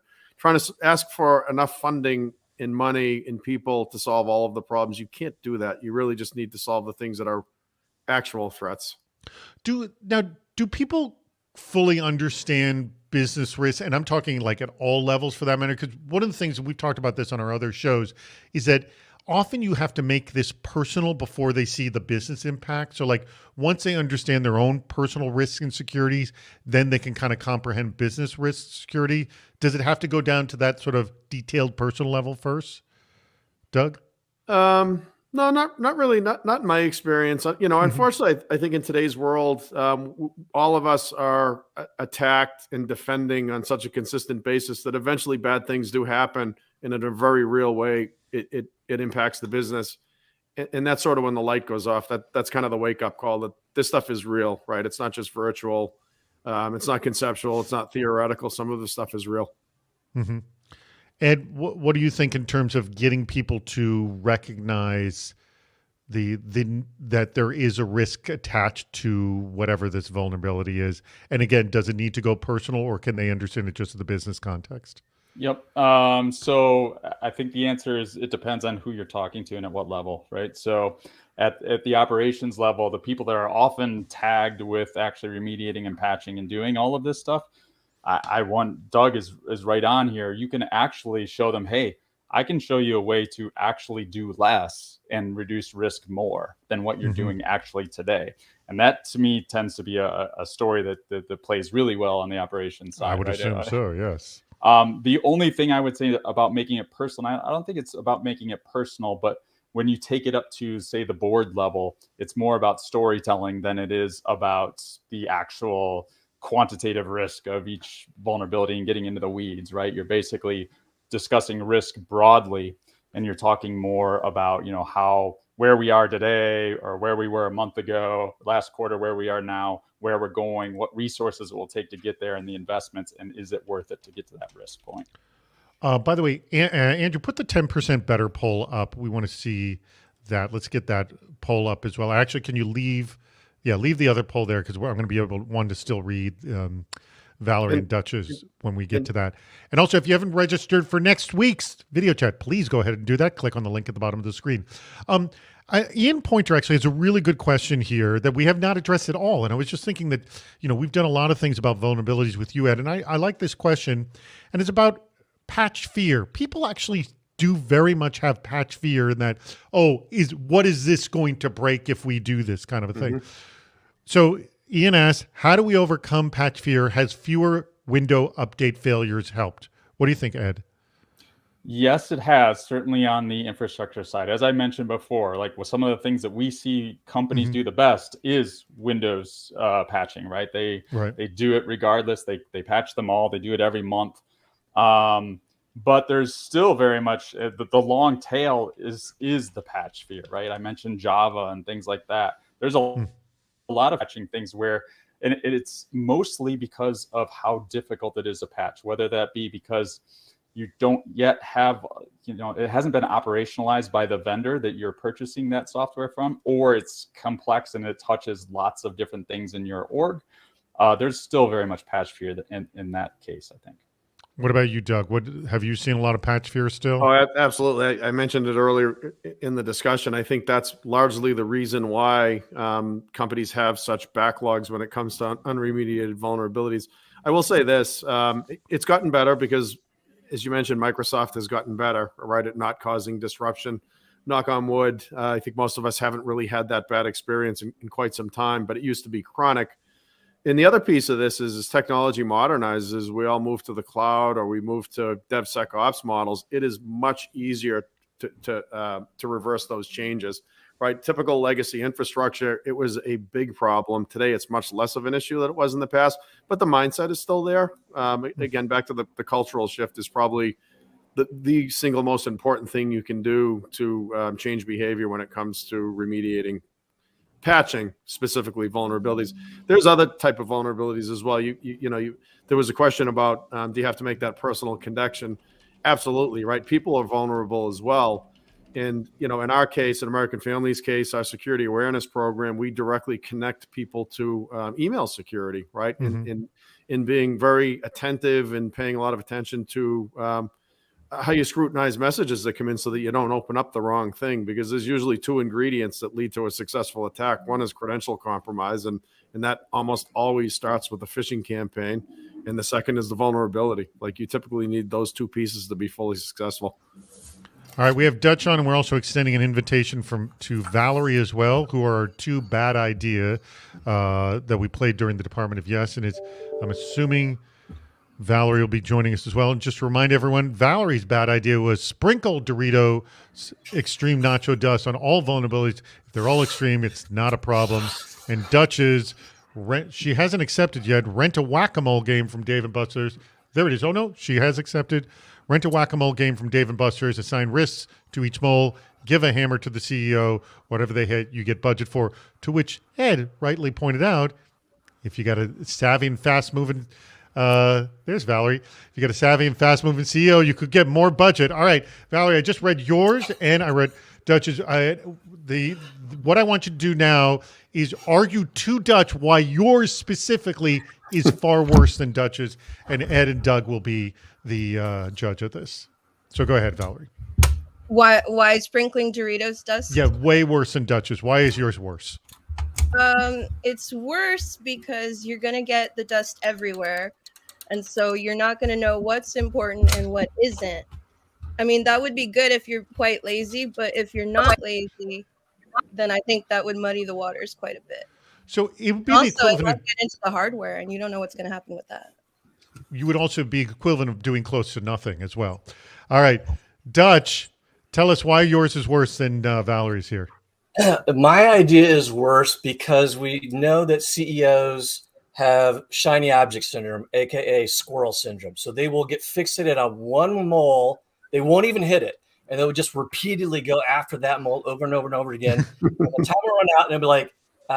Speaker 3: ask for enough funding and money and people to solve all of the problems. You can't do that. You really just need to solve the things that are actual threats.
Speaker 1: Do people fully understand business risk? And I'm talking like at all levels for that matter, because one of the things, and we've talked about this on our other shows, is that often you have to make this personal before they see the business impact. So like once they understand their own personal risks and securities, then they can kind of comprehend business risk security. Does it have to go down to that sort of detailed personal level first? Doug?
Speaker 3: No, not really. Not in my experience. Unfortunately, I think in today's world, all of us are attacked and defending on such a consistent basis that eventually bad things do happen, and in a very real way, it impacts the business. And that's sort of when the light goes off. That's kind of the wake up call that this stuff is real, right? It's not just virtual. It's not conceptual. It's not theoretical. Some of the stuff is real.
Speaker 1: Mm-hmm. Ed, what do you think in terms of getting people to recognize that there is a risk attached to whatever this vulnerability is? And again, does it need to go personal, or can they understand it just in the business context?
Speaker 2: Yep. So I think the answer is it depends on who you're talking to and at what level, right? So at the operations level, the people that are often tagged with actually remediating and patching and doing all of this stuff, I want, Doug is right on here. You can actually show them, hey, I can show you a way to actually do less and reduce risk more than what you're doing actually today. And that to me tends to be a story that plays really well on the operations side.
Speaker 1: I would assume so, yes.
Speaker 2: The only thing I would say about making it personal, I don't think it's about making it personal, but when you take it up to, say, the board level, it's more about storytelling than it is about the actual quantitative risk of each vulnerability and getting into the weeds, right? You're basically discussing risk broadly, and you're talking more about, where we are today or where we were a month ago, last quarter, where we are now, where we're going, what resources it will take to get there, and the investments, and is it worth it to get to that risk point?
Speaker 1: By the way, Andrew, put the 10% better poll up. We want to see that. Let's get that poll up as well. Actually, can you leave the other poll there, because I'm going to be able to still read Valerie and Dutch's when we get to that. And also, if you haven't registered for next week's video chat, please go ahead and do that. Click on the link at the bottom of the screen. Ian Pointer actually has a really good question here that we have not addressed at all. And I was just thinking that, we've done a lot of things about vulnerabilities with you, Ed, and I like this question. And it's about patch fear. People actually do very much have patch fear in that, what is this going to break if we do this kind of a thing? So Ian asks, how do we overcome patch fear? Has fewer window update failures helped? What do you think, Ed?
Speaker 2: Yes, it has, certainly on the infrastructure side. As I mentioned before, like with some of the things that we see companies do the best is Windows patching, right? They do it regardless. They patch them all. They do it every month. But there's still very much the long tail is the patch fear, right? I mentioned Java and things like that. There's a lot of patching things where, and it's mostly because of how difficult it is to patch, whether that be because you don't yet have, it hasn't been operationalized by the vendor that you're purchasing that software from, or it's complex and it touches lots of different things in your org. There's still very much patch fear in that case, I think.
Speaker 1: What about you, Doug? Have you seen a lot of patch fear still?
Speaker 3: Oh, absolutely. I mentioned it earlier in the discussion. I think that's largely the reason why companies have such backlogs when it comes to unremediated vulnerabilities. I will say this, it's gotten better because, as you mentioned, Microsoft has gotten better, right, at not causing disruption. Knock on wood. I think most of us haven't really had that bad experience in quite some time, but it used to be chronic. And the other piece of this is as technology modernizes, we all move to the cloud or we move to DevSecOps models. It is much easier to reverse those changes, right? Typical legacy infrastructure, it was a big problem. Today, it's much less of an issue than it was in the past, but the mindset is still there. Again, back to the cultural shift is probably the single most important thing you can do to change behavior when it comes to remediating, patching specifically vulnerabilities. There's other type of vulnerabilities as well. There was a question about do you have to make that personal connection? Absolutely, right? People are vulnerable as well. And, in our case, in American Family's case, our security awareness program, we directly connect people to email security, right? Mm-hmm. In being very attentive and paying a lot of attention to how you scrutinize messages that come in so that you don't open up the wrong thing, because there's usually two ingredients that lead to a successful attack. One is credential compromise, and that almost always starts with a phishing campaign. And the second is the vulnerability. Like, you typically need those two pieces to be fully successful.
Speaker 1: All right, we have Dutch on, and we're also extending an invitation to Valerie as well, who are our two bad idea that we played during the Department of Yes. And I'm assuming Valerie will be joining us as well. And just to remind everyone, Valerie's bad idea was sprinkle Dorito extreme nacho dust on all vulnerabilities. If they're all extreme, it's not a problem. And Dutch's, she hasn't accepted yet, rent a whack-a-mole game from Dave & Buster's. There it is. Oh, no, she has accepted. Rent a whack-a-mole game from Dave & Buster's, assign risks to each mole, give a hammer to the CEO, whatever they hit, you get budget for. To which Ed rightly pointed out, if you got a savvy and fast-moving, there's Valerie. If you got a savvy and fast-moving CEO, you could get more budget. All right, Valerie, I just read yours, and I read Dutch's. What I want you to do now is argue to Dutch why yours specifically is far worse than Dutch's, and Ed and Doug will be the judge of this. So go ahead, Valerie.
Speaker 5: Why sprinkling Doritos dust?
Speaker 1: Yeah, way worse than Dutch's. Why is yours worse?
Speaker 5: It's worse because you're gonna get the dust everywhere, and so you're not gonna know what's important and what isn't. I mean, that would be good if you're quite lazy, but if you're not lazy, then I think that would muddy the waters quite a bit.
Speaker 1: So it would be
Speaker 5: also,
Speaker 1: the equivalent.
Speaker 5: It might get into the hardware, and you don't know what's going to happen with that.
Speaker 1: You would also be equivalent of doing close to nothing as well. All right, Dutch, tell us why yours is worse than Valerie's here.
Speaker 6: My idea is worse because we know that CEOs have shiny object syndrome, aka squirrel syndrome. So they will get fixated on one mole. They won't even hit it. And they'll just repeatedly go after that mole over and over and over again. And the time will run out, and they'll be like,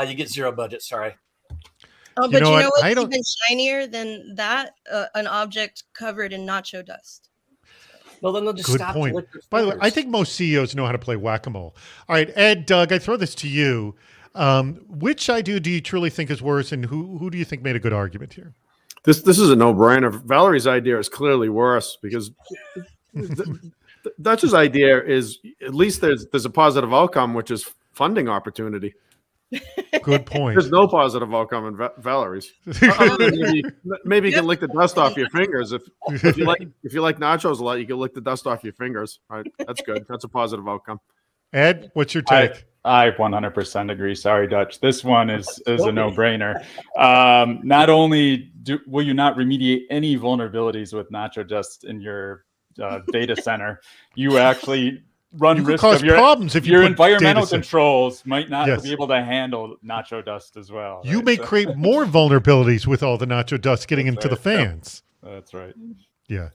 Speaker 6: you get zero budget, sorry.
Speaker 5: Oh, but you know what's even shinier than that? An object covered in nacho dust.
Speaker 6: Well, then they'll just
Speaker 1: Good
Speaker 6: stop.
Speaker 1: point. By the way, I think most CEOs know how to play whack-a-mole. All right, Ed, Doug, I throw this to you. Which idea do you truly think is worse, and who do you think made a good argument here?
Speaker 3: This is a no-brainer. Valerie's idea is clearly worse because Dutch's idea is at least there's a positive outcome, which is funding opportunity.
Speaker 1: Good point.
Speaker 3: There's no positive outcome in Valerie's. Maybe you can lick the dust off your fingers. If you like nachos a lot, you can lick the dust off your fingers. All right, that's good. That's a positive outcome.
Speaker 1: Ed, what's your take?
Speaker 2: I 100% agree. Sorry, Dutch. This one is a no-brainer. Not only will you not remediate any vulnerabilities with nacho dust in your data center, you actually run risk of your
Speaker 1: problems if
Speaker 2: your environmental controls might not be able to handle nacho dust as well.
Speaker 1: You may create more vulnerabilities with all the nacho dust getting into the fans.
Speaker 2: That's right.
Speaker 1: Yeah,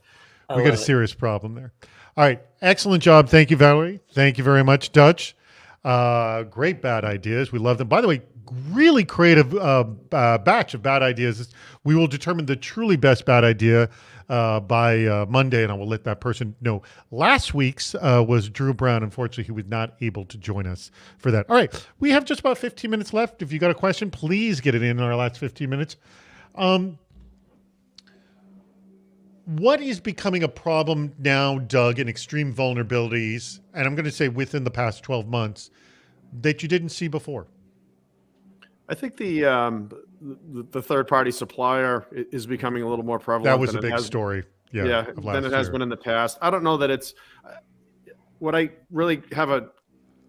Speaker 1: we got a serious problem there. All right, excellent job. Thank you, Valerie. Thank you very much, Dutch. Great bad ideas. We love them. By the way, really creative batch of bad ideas. We will determine the truly best bad idea by Monday, and I will let that person know. Last week's was Drew Brown. Unfortunately, he was not able to join us for that. All right, we have just about 15 minutes left. If you got a question, please get it in our last 15 minutes. What is becoming a problem now, Doug, in extreme vulnerabilities, and I'm going to say within the past 12 months, that you didn't see before?
Speaker 3: I think the third-party supplier is becoming a little more prevalent.
Speaker 1: That was a big story.
Speaker 3: Than it has been in the past. I don't know that it's what I really have a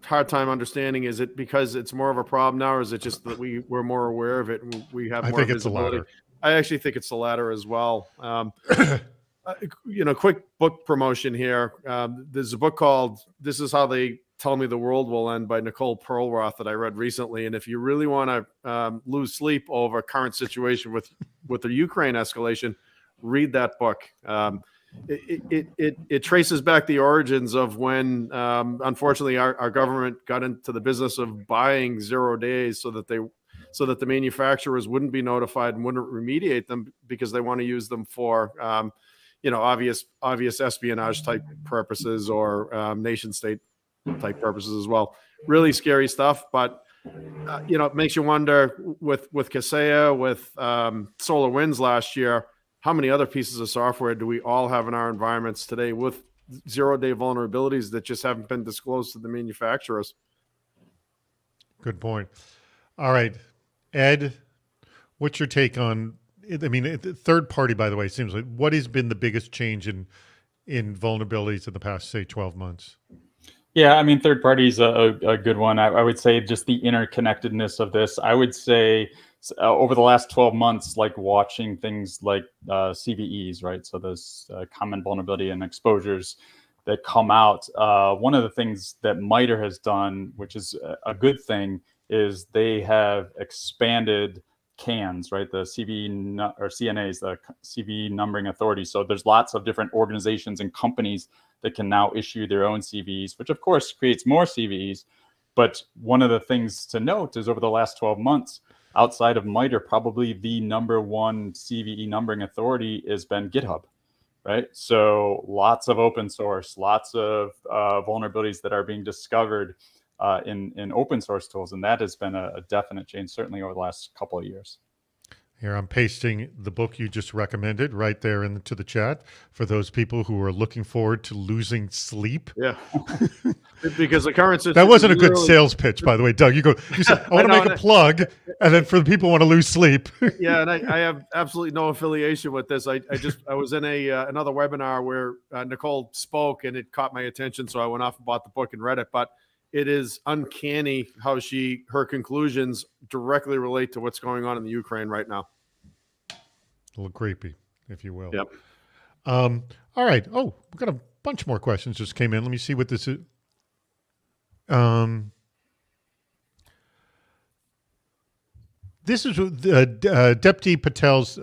Speaker 3: hard time understanding. Is it because it's more of a problem now, or is it just that we're more aware of it and we have more visibility? I actually think it's the latter as well. Quick book promotion here. There's a book called "This Is How They Tell Me the World Will End" by Nicole Perlroth that I read recently. And if you really want to lose sleep over current situation with the Ukraine escalation, read that book. It traces back the origins of when, unfortunately, our government got into the business of buying 0 days so that the manufacturers wouldn't be notified and wouldn't remediate them because they want to use them for obvious espionage type purposes or nation state type purposes as well. Really scary stuff, but it makes you wonder with Kaseya, with SolarWinds last year, how many other pieces of software do we all have in our environments today with 0-day vulnerabilities that just haven't been disclosed to the manufacturers? Good point.
Speaker 1: All right, Ed, what's your take on? I mean, third party, by the way, seems like what has been the biggest change in vulnerabilities in the past, say, 12 months?
Speaker 2: Yeah, I mean, third party is a good one. I would say just the interconnectedness of this. I would say over the last 12 months, like watching things like CVEs, right? So those common vulnerability and exposures that come out. One of the things that MITRE has done, which is a good thing, is they have expanded CANs, right? The CVE or CNAs, the CVE numbering authority. So there's lots of different organizations and companies that can now issue their own CVEs, which of course creates more CVEs. But one of the things to note is over the last 12 months, outside of MITRE, probably the #1 CVE numbering authority has been GitHub, right? So lots of open source, lots of vulnerabilities that are being discovered in open source tools. And that has been a definite change, certainly over the last couple of years.
Speaker 1: Here, I'm pasting the book you just recommended right there into the chat for those people who are looking forward to losing sleep.
Speaker 3: Yeah. Because the current situation.
Speaker 1: That wasn't a good sales pitch, by the way, Doug. You said, I want to make a plug, and then for the people who want to lose sleep.
Speaker 3: Yeah, and I have absolutely no affiliation with this. I was in another webinar where Nicole spoke, and it caught my attention, so I went off and bought the book and read it. But it is uncanny how her conclusions directly relate to what's going on in the Ukraine right now.
Speaker 1: A little creepy, if you will.
Speaker 3: Yep.
Speaker 1: All right. Oh, we've got a bunch more questions just came in. Let me see what this is. This is Deputy Patel's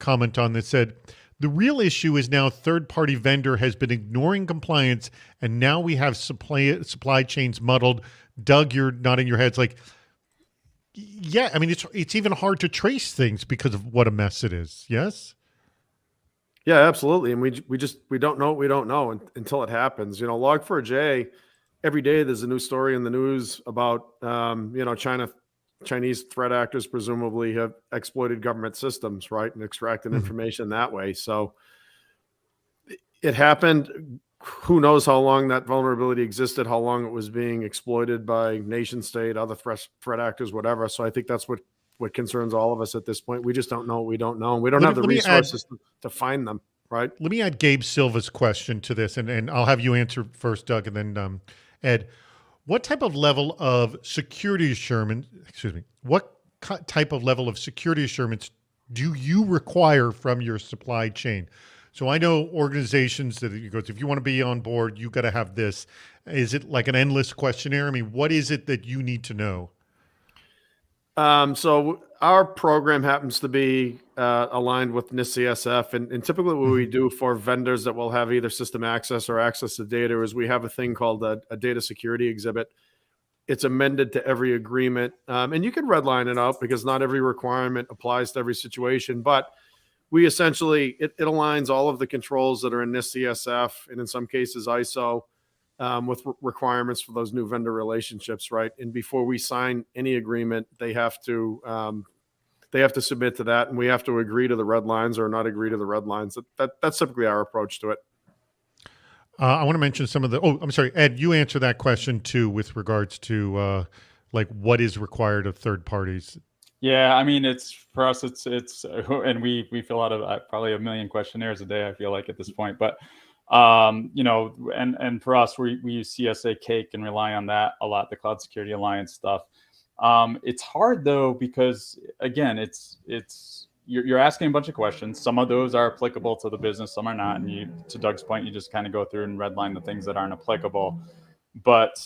Speaker 1: comment on this. Said, the real issue is now third-party vendor has been ignoring compliance, and now we have supply chains muddled. Doug, you're nodding your heads like, yeah, I mean, it's even hard to trace things because of what a mess it is. Yes?
Speaker 3: Yeah, absolutely. And we don't know what we don't know until it happens. Log4j, every day there's a new story in the news about, Chinese threat actors presumably have exploited government systems, right, and extracted information that way. So it happened. Who knows how long that vulnerability existed, how long it was being exploited by nation state, other threat actors, whatever. So I think that's what concerns all of us at this point. We just don't know what we don't know. And we don't have the resources to find them, right?
Speaker 1: Let me add Gabe Silva's question to this, and I'll have you answer first, Doug, and then Ed. What type of level of security assurance, type of level of security assurance do you require from your supply chain? So I know organizations that if you want to be on board, you got to have this. Is it like an endless questionnaire? I mean, what is it that you need to know?
Speaker 3: So our program happens to be aligned with NIST-CSF, and typically what we do for vendors that will have either system access or access to data is we have a thing called a data security exhibit. It's amended to every agreement, and you can redline it out because not every requirement applies to every situation, but we essentially, it aligns all of the controls that are in NIST-CSF and in some cases ISO with requirements for those new vendor relationships, right? And before we sign any agreement, they have to submit to that, and we have to agree to the red lines or not agree to the red lines. That's typically our approach to it.
Speaker 1: I want to mention some of the. Oh, I'm sorry, Ed. You answer that question too with regards to like what is required of third parties.
Speaker 2: Yeah, I mean, it's for us. It's and we fill out probably 1 million questionnaires a day. I feel like at this point, but You know, and for us, we use CSA Cake and rely on that a lot, the Cloud Security Alliance stuff. It's hard though, because again, you're asking a bunch of questions. Some of those are applicable to the business, some are not. And to Doug's point, you just kind of go through and redline the things that aren't applicable. But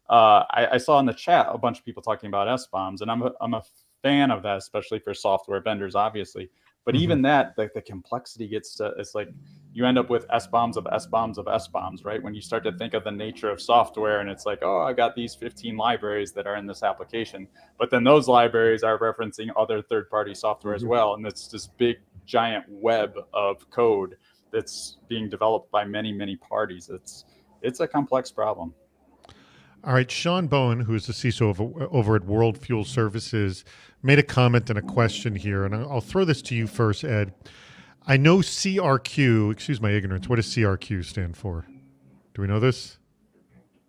Speaker 2: I saw in the chat a bunch of people talking about SBOMs, and I'm a fan of that, especially for software vendors, obviously. But even that, the complexity gets to, it's like you end up with SBOMs of SBOMs of SBOMs, right? When you start to think of the nature of software, and it's like, oh, I got these 15 libraries that are in this application, but then those libraries are referencing other third-party software as well, and it's this big giant web of code that's being developed by many parties. It's a complex problem.
Speaker 1: All right, Sean Bowen, who is the CISO over at World Fuel Services, made a comment and a question here, and I'll throw this to you first, Ed. I know CRQ, excuse my ignorance, what does CRQ stand for? Do we know this?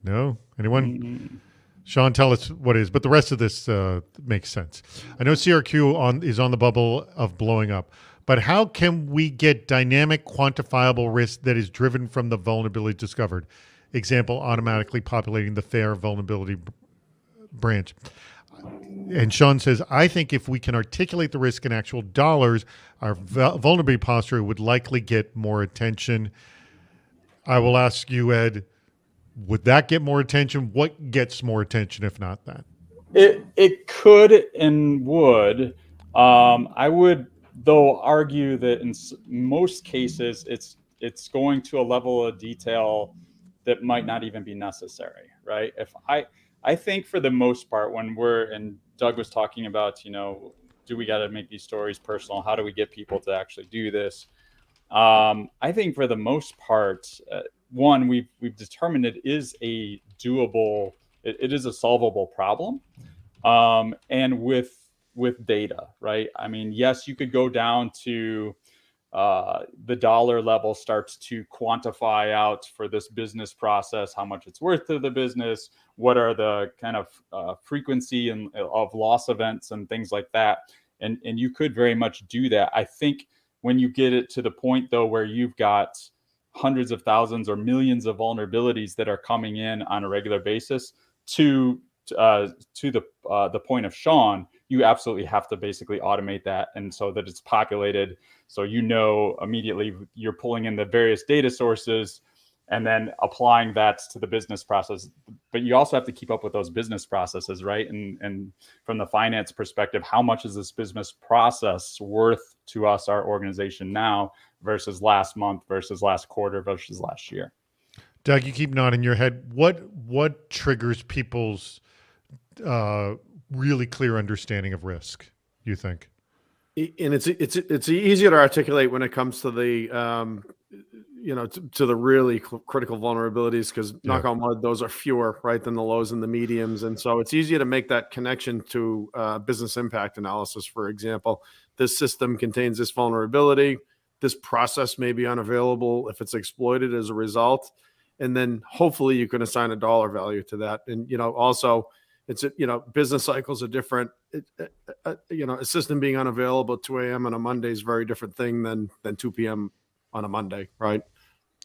Speaker 1: No? Anyone? Sean, tell us what it is, but the rest of this makes sense. I know CRQ is on the bubble of blowing up, but how can we get dynamic, quantifiable risk that is driven from the vulnerability discovered? Example, automatically populating the FAIR vulnerability branch. And Sean says, I think if we can articulate the risk in actual dollars, our vulnerability posture would likely get more attention. I will ask you, Ed, would that get more attention? What gets more attention if not that?
Speaker 2: It could and would. I would, though, argue that in most cases, it's going to a level of detail that might not even be necessary, right? If I think for the most part, when and Doug was talking about, you know, do we got to make these stories personal? How do we get people to actually do this? I think for the most part, one, we've determined it is a doable, it is a solvable problem, and with data, right? I mean, yes, you could go down to the dollar level, starts to quantify out for this business process how much it's worth to the business, what are the kind of frequency of loss events and things like that, and you could very much do that. I think when you get it to the point though where you've got hundreds of thousands or millions of vulnerabilities that are coming in on a regular basis, to the point of Sean, you absolutely have to basically automate that, and so that it's populated, so you know immediately you're pulling in the various data sources and then applying that to the business process. But you also have to keep up with those business processes, right? And from the finance perspective, how much is this business process worth to us, our organization now, versus last month, versus last quarter, versus last year?
Speaker 1: Doug, you keep nodding your head. What triggers people's really clear understanding of risk, you think?
Speaker 3: And it's easier to articulate when it comes to the to the really critical vulnerabilities, because knock on wood, those are fewer, right, than the lows and the mediums. And so it's easier to make that connection to business impact analysis. For example, this system contains this vulnerability, this process may be unavailable if it's exploited as a result, and then hopefully you can assign a dollar value to that. And also, it's business cycles are different. A system being unavailable at 2 a.m. on a Monday is a very different thing than 2 p.m. on a Monday, right?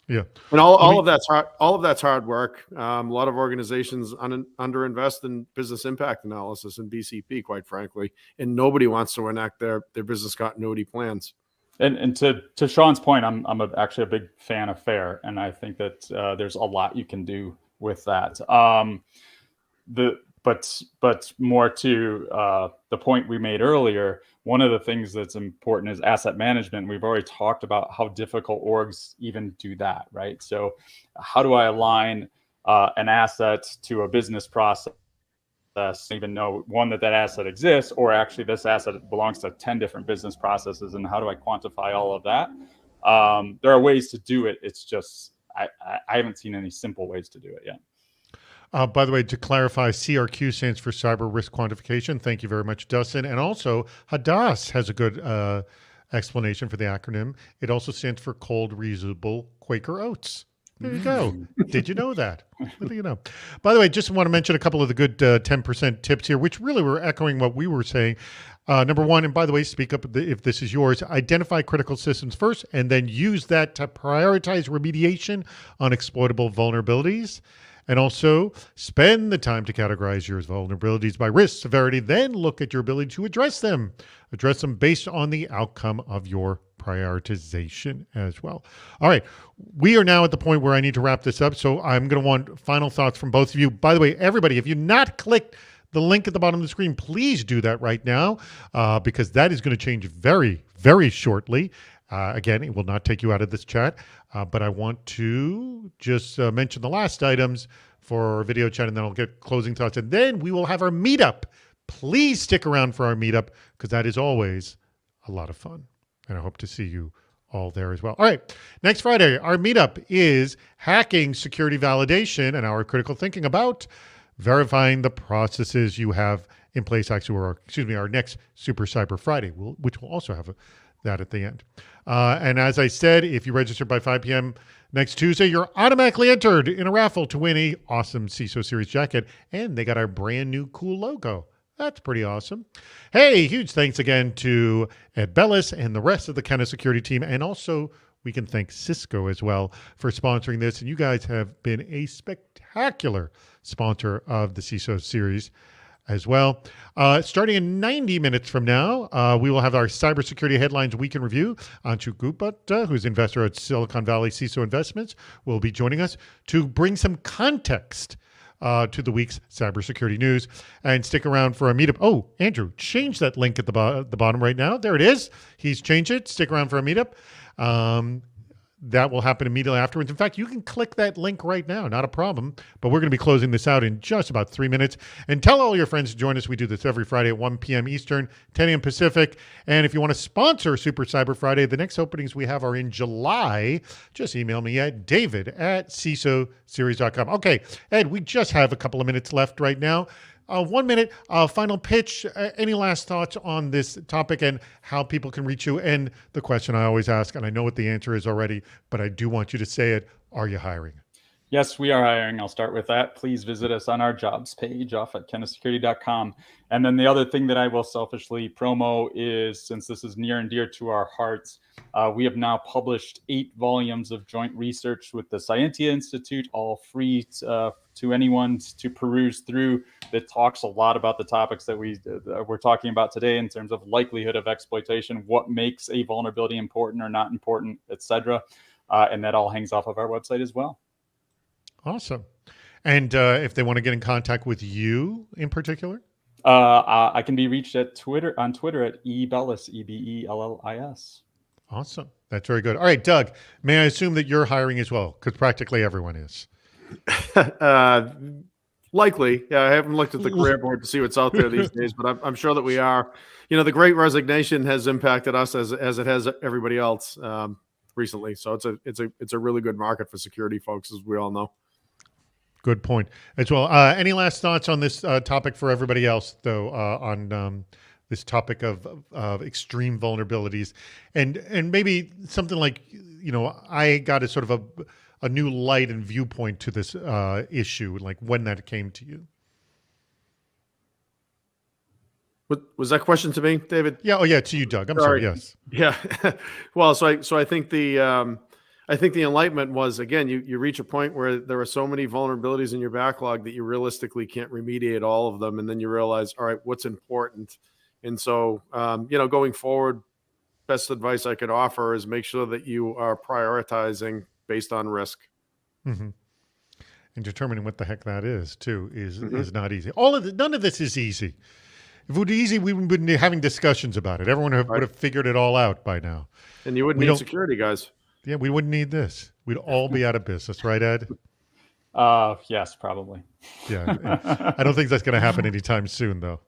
Speaker 1: Yeah.
Speaker 3: And all of that's hard. All of that's hard work. A lot of organizations underinvest in business impact analysis and BCP, quite frankly, and nobody wants to enact their business continuity plans. And
Speaker 2: to Sean's point, I'm actually a big fan of FAIR, and I think that there's a lot you can do with that. But more to the point we made earlier, one of the things that's important is asset management. We've already talked about how difficult orgs even do that, right? So how do I align an asset to a business process, even know, one, that asset exists, or actually this asset belongs to 10 different business processes, and how do I quantify all of that? There are ways to do it. It's just, I haven't seen any simple ways to do it yet.
Speaker 1: By the way, to clarify, CRQ stands for Cyber Risk Quantification. Thank you very much, Dustin. And also, Hadass has a good explanation for the acronym. It also stands for Cold Reusable Quaker Oats. There you go. Did you know that? Little you know. By the way, just want to mention a couple of the good 10% tips here, which really were echoing what we were saying. Number one, and by the way, speak up if this is yours, identify critical systems first, and then use that to prioritize remediation on exploitable vulnerabilities. And also spend the time to categorize your vulnerabilities by risk, severity, then look at your ability to address them. Address them based on the outcome of your prioritization as well. All right. We are now at the point where I need to wrap this up. So I'm going to want final thoughts from both of you. By the way, everybody, if you've not clicked the link at the bottom of the screen, please do that right now because that is going to change very, very shortly. Again, it will not take you out of this chat, but I want to just mention the last items for our video chat, and then I'll get closing thoughts, and then we will have our meetup. Please stick around for our meetup because that is always a lot of fun, and I hope to see you all there as well. All right, next Friday, our meetup is hacking security validation and our critical thinking about verifying the processes you have in place. Actually, our next Super Cyber Friday, which will also have that at the end. And as I said, if you register by 5 p.m. next Tuesday, you're automatically entered in a raffle to win an awesome CISO Series jacket. And they got our brand new cool logo. That's pretty awesome. Hey, huge thanks again to Ed Bellis and the rest of the Kenna security team. And also, we can thank Cisco as well for sponsoring this. And you guys have been a spectacular sponsor of the CISO Series as well. Starting in 90 minutes from now, we will have our Cybersecurity Headlines Week in Review. Anshu Gupta, who's investor at Silicon Valley CISO Investments, will be joining us to bring some context to the week's cybersecurity news. And stick around for our meetup. Oh, Andrew, change that link at the bottom right now. There it is. He's changed it. Stick around for our meetup. That will happen immediately afterwards. In fact, you can click that link right now. Not a problem. But we're going to be closing this out in just about 3 minutes. And tell all your friends to join us. We do this every Friday at 1 p.m. Eastern, 10 a.m. Pacific. And if you want to sponsor Super Cyber Friday, the next openings we have are in July. Just email me at david@cisoseries.com. Okay, Ed, we just have a couple of minutes left right now. 1 minute, final pitch. Any last thoughts on this topic and how people can reach you? And the question I always ask, and I know what the answer is already, but I do want you to say it. Are you hiring?
Speaker 2: Yes, we are hiring. I'll start with that. Please visit us on our jobs page off at kennasecurity.com. And then the other thing that I will selfishly promo is, since this is near and dear to our hearts, we have now published 8 volumes of joint research with the Scientia Institute, all free to anyone to peruse through, that talks a lot about the topics that we're talking about today in terms of likelihood of exploitation, what makes a vulnerability important or not important, etc. And that all hangs off of our website as well. Awesome.
Speaker 1: And if they want to get in contact with you in particular?
Speaker 2: I can be reached on Twitter at ebellis, EBELLIS.
Speaker 1: Awesome. That's very good. All right, Doug, may I assume that you're hiring as well? Because practically everyone is.
Speaker 3: Likely. Yeah, I haven't looked at the career board to see what's out there these days, but I'm sure that we are. You know, the Great Resignation has impacted us as it has everybody else recently. So it's a really good market for security folks, as we all know.
Speaker 1: Good point as well. Any last thoughts on this topic for everybody else, though, on this topic of extreme vulnerabilities, and maybe something like, you know, I got a sort of a new light and viewpoint to this issue, like when that came to you.
Speaker 3: Was that question to me, David?
Speaker 1: Yeah. Oh, yeah. To you, Doug. I'm sorry. Yes.
Speaker 3: Yeah. Well, so I think the enlightenment was, again, you reach a point where there are so many vulnerabilities in your backlog that you realistically can't remediate all of them, and then you realize, all right, what's important. And so, you know, going forward, best advice I could offer is make sure that you are prioritizing based on risk.
Speaker 1: Mm-hmm. And determining what the heck that is, too, is not easy. None of this is easy. If it were easy, we would be having discussions about it. Everyone would have figured it all out by now.
Speaker 3: And you wouldn't need security guys.
Speaker 1: Yeah, we wouldn't need this. We'd all be out of business, right, Ed?
Speaker 2: Yes, probably.
Speaker 1: Yeah. I don't think that's going to happen anytime soon, though.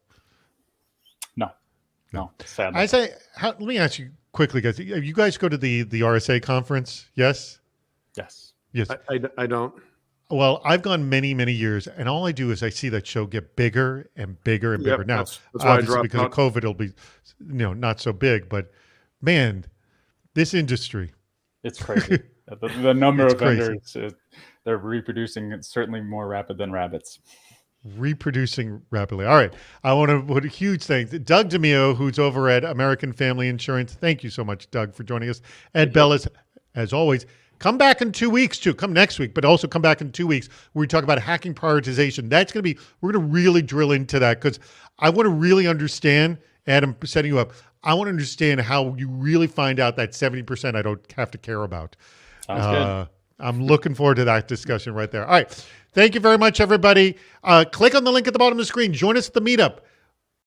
Speaker 2: No, sadly.
Speaker 1: I say, let me ask you quickly, guys. You guys go to the RSA conference? Yes?
Speaker 2: Yes.
Speaker 3: I don't.
Speaker 1: Well, I've gone many, many years, and all I do is I see that show get bigger and bigger and bigger. Now,
Speaker 3: that's why
Speaker 1: obviously, because of COVID, it'll be, not so big. But, man, this industry.
Speaker 2: It's crazy. The number
Speaker 1: It's
Speaker 2: of
Speaker 1: crazy.
Speaker 2: vendors, they're reproducing. It's certainly more rapid than rabbits.
Speaker 1: Reproducing rapidly. All right. I want to put a huge thanks to Doug DeMio, who's over at American Family Insurance. Thank you so much, Doug, for joining us. Ed Bellis, as always. Come back in 2 weeks, too. Come next week, but also come back in 2 weeks where we talk about hacking prioritization. That's going to be, we're going to really drill into that because I want to really understand, Adam, setting you up, I want to understand how you really find out that 70% I don't have to care about.
Speaker 2: Sounds good.
Speaker 1: I'm looking forward to that discussion right there. All right. Thank you very much, everybody. Click on the link at the bottom of the screen. Join us at the meetup.